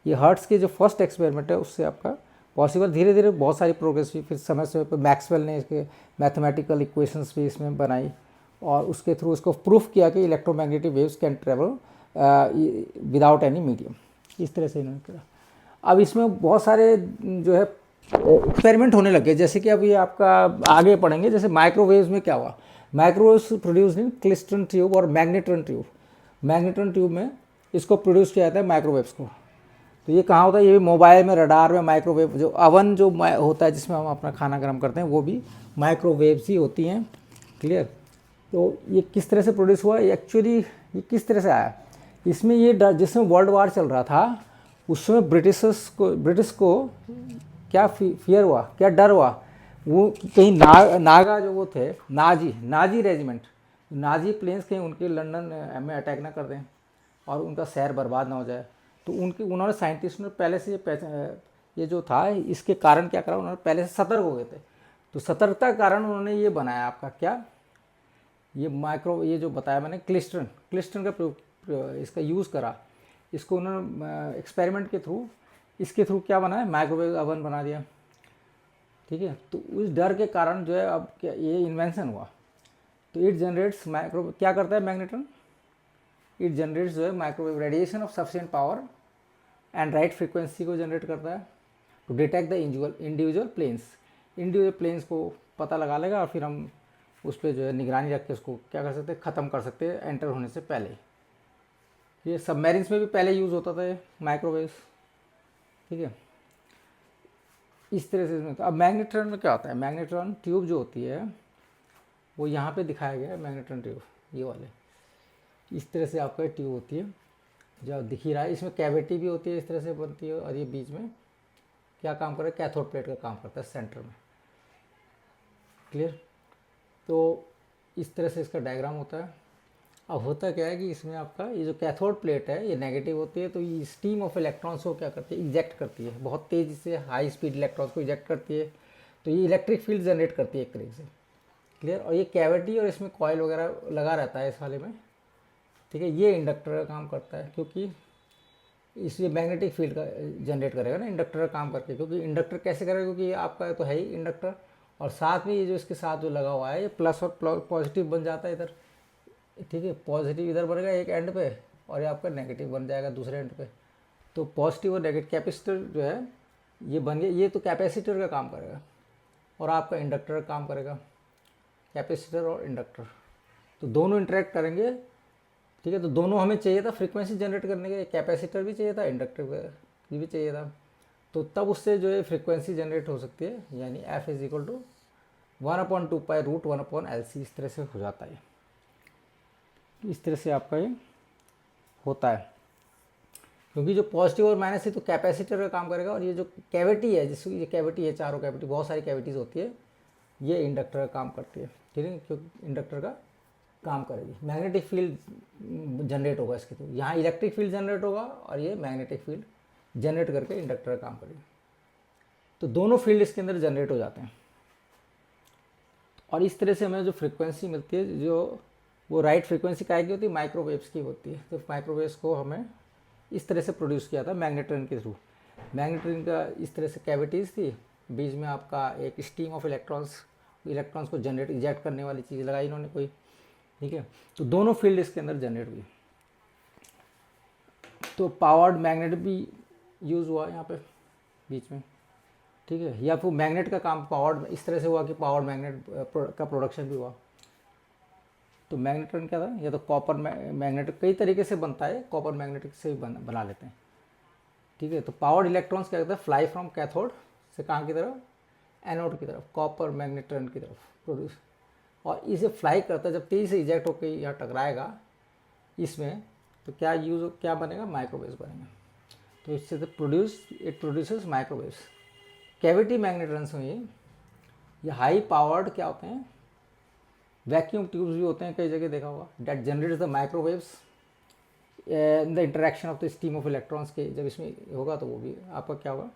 ये हर्ट्ज के जो फर्स्ट एक्सपेरिमेंट है उससे आपका पॉसिबल। धीरे धीरे बहुत सारी प्रोग्रेस हुई, फिर समय समय पर मैक्सवेल ने इसके मैथमेटिकल इक्वेशंस भी इसमें बनाई और उसके थ्रू इसको प्रूफ किया कि electromagnetic waves can travel without any medium. इस तरह से इन्होंने करा। अब इसमें बहुत सारे जो है एक्सपेरिमेंट होने लगे, जैसे कि अभी आपका आगे पढ़ेंगे। जैसे माइक्रोवेव्स में क्या हुआ, microwaves produce in klystron tube और मैग्नेट्रॉन ट्यूब। मैग्नेट्रॉन ट्यूब में इसको प्रोड्यूस किया जाता है माइक्रोवेव्स को। तो ये कहाँ होता है? ये भी मोबाइल में, रडार में। माइक्रोवेव जो अवन जो होता है जिसमें हम अपना खाना गर्म करते हैं, वो भी माइक्रोवेव्स ही होती हैं। क्लियर? तो ये किस तरह से प्रोड्यूस हुआ, एक्चुअली ये किस तरह से आया? इसमें ये जिसमें वर्ल्ड वार चल रहा था उस समय ब्रिटिश को क्या फियर हुआ, क्या डर हुआ, वो कहीं नागा जो वो थे, नाजी रेजिमेंट, नाजी प्लेन्स कहीं उनके लंदन में अटैक ना कर दें और उनका शहर बर्बाद ना हो जाए। तो उन्होंने साइंटिस्ट ने पहले से ये जो था, इसके कारण क्या करा, उन्होंने पहले से सतर्क हो गए थे। तो सतर्कता के कारण उन्होंने ये बनाया आपका क्या, ये जो बताया मैंने, क्लिस्ट्रॉन का इसका यूज़ करा। इसको उन्होंने एक्सपेरिमेंट के थ्रू, इसके थ्रू क्या बनाया, माइक्रोवेव अवन बना दिया। ठीक है, तो उस डर के कारण जो है अब क्या ये इन्वेंशन हुआ। तो इट जनरेट्स क्या करता है मैग्नेट्रॉन, इट जनरेट्स जो है microwave radiation of sufficient power and right frequency को जनरेट करता है to detect the individual planes को पता लगा लेगा और फिर हम उस पर जो है निगरानी रख के उसको क्या कर सकते हैं, ख़त्म कर सकते हैं एंटर होने से पहले। ये सबमरीन्स में भी पहले यूज़ होता था ये माइक्रोवेव्स। ठीक है, इस तरह से इसमें। तो अब मैग्नेट्रॉन में क्या होता है, मैग्नेट्रॉन ट्यूब जो होती है वो यहाँ पे दिखाया गया है। मैग्नेट्रॉन ट्यूब ये वाले इस तरह से आपका ट्यूब होती है जो दिख ही रहा है। इसमें कैविटी भी होती है, इस तरह से बनती है, और ये बीच में क्या काम कर रहा है, कैथोड प्लेट का काम करता है सेंटर में। क्लियर? तो इस तरह से इसका डायग्राम होता है। अब होता क्या है कि इसमें आपका ये जो कैथोड प्लेट है ये नेगेटिव होती है, तो ये स्टीम ऑफ इलेक्ट्रॉन्स को क्या करती है, इजेक्ट करती है, बहुत तेज़ी से हाई स्पीड इलेक्ट्रॉन्स को इजेक्ट करती है। तो ये इलेक्ट्रिक फील्ड जनरेट करती है एक तरीके से। क्लियर? और ये कैविटी और इसमें कॉइल वगैरह लगा रहता है इस वाले में। ठीक है, ये इंडक्टर का काम करता है, क्योंकि इसलिए मैग्नेटिक फील्ड का जनरेट करेगा ना इंडक्टर का काम करके। क्योंकि इंडक्टर कैसे करेगा, क्योंकि आपका तो है ही इंडक्टर, और साथ में ये जो इसके साथ जो लगा हुआ है ये प्लस और पॉजिटिव बन जाता है इधर। ठीक है, पॉजिटिव इधर बनेगा एक एंड पे और ये आपका नेगेटिव बन जाएगा दूसरे एंड पे। तो पॉजिटिव और नेगेटिव कैपेसिटर जो है ये बन गया, ये तो कैपेसिटर का काम करेगा और आपका इंडक्टर का काम करेगा। कैपेसिटर और इंडक्टर तो दोनों इंटरेक्ट करेंगे। ठीक है, तो दोनों हमें चाहिए था फ्रीक्वेंसी जनरेट करने के, कैपेसिटर भी चाहिए था, इंडक्टर भी चाहिए था। तो तब उससे जो है फ्रीक्वेंसी जनरेट हो सकती है, यानी F is equal to 1/2π√1/LC, इस तरह से हो जाता है। इस तरह से आपका ये होता है। क्योंकि जो पॉजिटिव और माइनस है तो कैपेसिटर का काम करेगा, और ये जो कैविटी है, जिसकी ये कैविटी है, चारों कैविटी, बहुत सारी कैविटीज़ होती है, ये इंडक्टर का काम करती है, ठीक है, क्योंकि इंडक्टर का काम करेगी। मैग्नेटिक फील्ड जनरेट होगा इसके थ्रू, यहाँ इलेक्ट्रिक फील्ड जनरेट होगा और ये मैग्नेटिक फील्ड जनरेट करके इंडक्टर का काम करेगी। तो दोनों फील्ड इसके अंदर जनरेट हो जाते हैं, और इस तरह से हमें जो फ्रीक्वेंसी मिलती है, जो वो राइट फ्रीक्वेंसी काय की होती है, माइक्रोवेव्स की होती है। तो माइक्रोवेव्स को हमें इस तरह से प्रोड्यूस किया था मैग्नेट्रॉन के थ्रू। मैग्नेट्रॉन का इस तरह से कैविटीज़ थी, बीच में आपका एक स्ट्रीम ऑफ इलेक्ट्रॉन्स को जनरेट इजेक्ट करने वाली चीज़ लगाई इन्होंने कोई, ठीक है। तो दोनों फील्ड इसके अंदर जनरेट हुई। तो पावर्ड मैग्नेट भी यूज़ हुआ यहाँ पे बीच में, ठीक है, या फिर मैग्नेट का काम पावर्ड इस तरह से हुआ कि पावर्ड मैग्नेट का प्रोडक्शन भी हुआ। तो मैग्नेट्रॉन क्या था, या तो कॉपर मैग्नेट कई तरीके से बनता है, कॉपर मैग्नेटिक से भी बना लेते हैं, ठीक है। तो पावर्ड इलेक्ट्रॉन्स क्या करता है, फ्लाई फ्रॉम कैथोड से कहाँ की तरफ, एनोड की तरफ, कॉपर मैग्नेट्रॉन की तरफ प्रोड्यूस, और इसे फ्लाई करता है, जब तेज़ी से इजेक्ट होकर यहाँ टकराएगा इसमें, तो क्या बनेगा, माइक्रोवेव्स बनेगा। तो इससे इट प्रोड्यूसेस माइक्रोवेव्स। कैविटी मैग्नेट्रॉन्स में ये हाई पावर्ड क्या होते हैं, वैक्यूम ट्यूब्स भी होते हैं, कई जगह देखा होगा, that generates the microwaves in the interaction of the stream of electrons के, जब इसमें होगा तो वो भी आपका क्या होगा,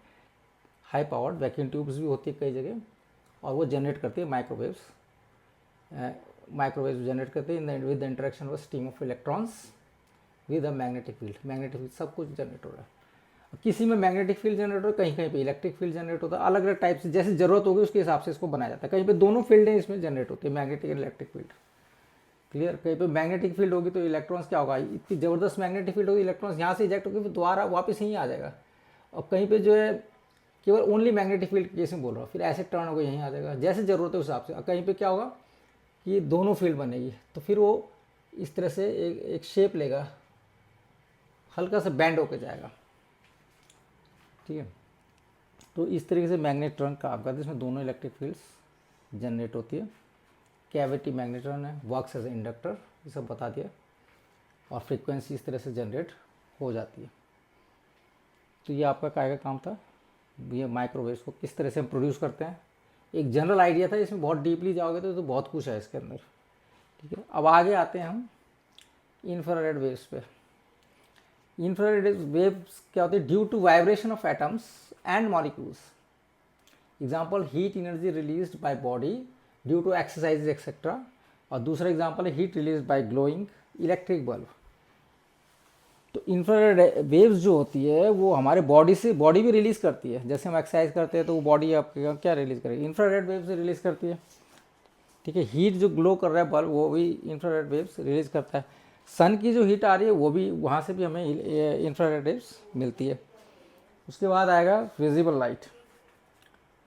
हाई पावर्ड वैक्यूम ट्यूब्स भी होती है कई जगह, और वो जनरेट करती है माइक्रोवेव्स जनरेट करते हैं with the interaction of stream of electrons with the magnetic field, सब कुछ जनरेट हो रहा है। किसी में मैग्नेटिक फील्ड जनरेट होता है, कहीं कहीं पे इलेक्ट्रिक फील्ड जनरेट होता है, अलग अलग टाइप से जैसे ज़रूरत होगी उसके हिसाब से इसको बनाया जाता है। कहीं पे दोनों फील्डें इसमें जनरेट होती है, magnetic and electric field, clear. कहीं पे मैग्नेटिक फील्ड होगी तो इलेक्ट्रॉन्स क्या होगा, इतनी ज़बरदस्त मैग्नेटिक फील्ड होगी, इलेक्ट्रॉन्स यहाँ से इजेक्ट होगी फिर दोबारा वापस यहीं आ जाएगा। और कहीं पर जो है केवल ओनली मैग्नेटिक फील्ड केस में बोल रहा हूँ, फिर ऐसे टर्न होकर यहीं आ जाएगा, जैसे ज़रूरत है उस हिसाब से। और कहीं पर क्या होगा कि दोनों फील्ड बनेगी, तो फिर वो इस तरह से एक शेप लेगा, हल्का सा बैंड होकर जाएगा, ठीक है। तो इस तरीके से मैग्नेट्रॉन काम करते हैं, इसमें दोनों इलेक्ट्रिक फील्ड्स जनरेट होती है। कैविटी मैग्नेट्रॉन है, वर्क्स एज ए इंडक्टर, ये सब बता दिया, और फ्रीक्वेंसी इस तरह से जनरेट हो जाती है। तो ये आपका काय का काम था, ये माइक्रोवेव्स को किस तरह से हम प्रोड्यूस करते हैं, एक जनरल आइडिया था। इसमें बहुत डीपली जाओगे तो बहुत कुछ है इसके अंदर, ठीक है। अब आगे आते हैं हम इंफ्रारेड वेव्स पे। इंफ्रारेड वेव्स क्या होती है, due to vibration of atoms and molecules. Example, heat energy released by body due to exercise etcetera, और दूसरा एग्जांपल है heat released by glowing electric bulb. तो इंफ्रारेड वेव्स जो होती है वो हमारे बॉडी भी रिलीज़ करती है, जैसे हम एक्सरसाइज करते हैं तो वो बॉडी आपके क्या रिलीज़ करेगी, इंफ्रारेड वेव्स रिलीज़ करती है, ठीक है। हीट जो ग्लो कर रहा है बल्ब, वो भी इंफ्रारेड वेव्स रिलीज़ करता है। सन की जो हीट आ रही है वो भी, वहाँ से भी हमें इंफ्रारेड वेव्स मिलती है। उसके बाद आएगा विजिबल लाइट।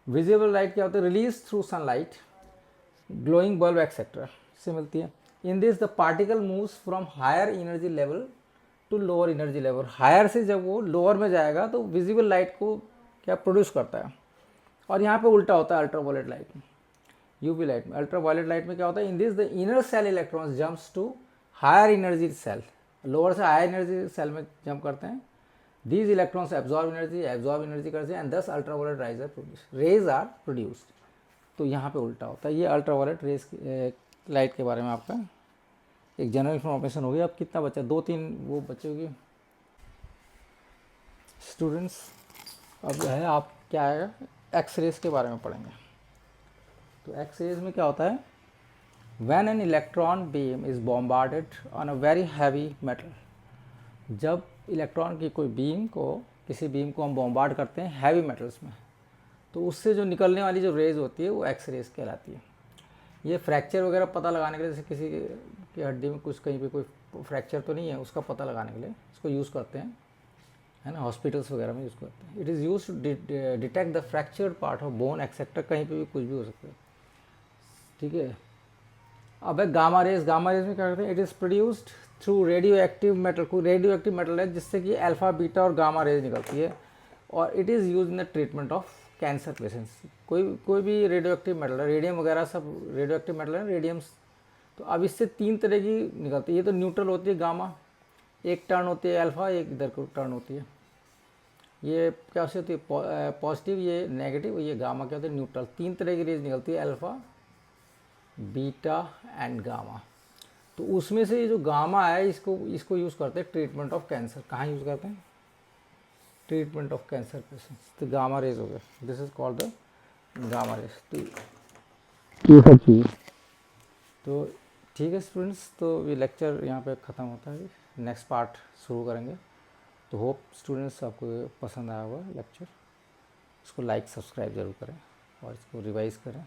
विजिबल लाइट क्या होता है, release through sunlight, glowing bulb etcetera से मिलती है। In this the particle moves from higher energy level to lower energy level. Higher से जब वो लोअर में जाएगा तो विजिबल लाइट को क्या प्रोड्यूस करता है, और यहाँ पे उल्टा होता है अल्ट्रावायलेट लाइट में, यूवी लाइट में। अल्ट्रावायलेट लाइट में क्या होता है, in this the inner cell electrons jumps to higher energy cell, lower से हायर एनर्जी सेल में जंप करते हैं। दीज इलेक्ट्रॉन्स एब्जॉर्ब एनर्जी करते हैं, एंड दस अल्ट्रावायलेट रेज आर प्रोड्यूस्ड। तो यहाँ पे उल्टा होता है। ये अल्ट्रावायलेट रेज लाइट के बारे में आपका एक जनरल इन्फॉर्मेशन होगी। अब कितना बचा, 2-3 वो बचे होगी स्टूडेंट्स। अब जो है आप क्या आएगा, एक्स रेज के बारे में पढ़ेंगे। तो एक्स रेज में क्या होता है, When an electron beam is bombarded on a very heavy metal, जब इलेक्ट्रॉन की कोई किसी बीम को हम बॉम्बार्ड करते हैं हैवी मेटल्स में, तो उससे जो निकलने वाली जो रेज होती है वो एक्स रेज कहलाती है। ये फ्रैक्चर वगैरह पता लगाने के लिए, जैसे किसी की हड्डी में कुछ कहीं पे कोई फ्रैक्चर तो नहीं है, उसका पता लगाने के लिए इसको यूज़ करते हैं, है ना, हॉस्पिटल्स वगैरह में यूज़ करते हैं। It is use to detect the fractured part of bone etcetera, कहीं पे भी कुछ भी हो सकता है, ठीक है। अब है गामा रेज में क्या करते हैं, it is produced through radio active metal. कोई रेडियो एक्टिव मेटल है जिससे कि अल्फा बीटा और गामा रेज निकलती है, और it is use in the treatment of cancer patients. कोई भी रेडियो एक्टिव मेटल है, रेडियम वगैरह सब रेडियो एक्टिव मेटल है, रेडियम्स। तो अब इससे 3 तरह की निकलती है। ये तो न्यूट्रल होती है गामा, एक टर्न होती है अल्फ़ा, एक इधर को टर्न होती है। ये क्या से होती है पॉजिटिव, ये नेगेटिव, ये गामा क्या होता है न्यूट्रल। 3 तरह की रेज निकलती है, अल्फ़ा, बीटा एंड गामा। तो उसमें से ये जो गामा है इसको यूज़ करते हैं ट्रीटमेंट ऑफ कैंसर। कहाँ यूज़ करते हैं? Treatment of cancer patients. तो गामा रेज हो गया, this is called the gamma rays. तो ये सब चीज़ तो ठीक है स्टूडेंट्स, तो ये लेक्चर यहाँ पे ख़त्म होता है। नेक्स्ट पार्ट शुरू करेंगे। तो होप स्टूडेंट्स आपको पसंद आया होगा लेक्चर। इसको लाइक सब्सक्राइब ज़रूर करें और इसको रिवाइज़ करें।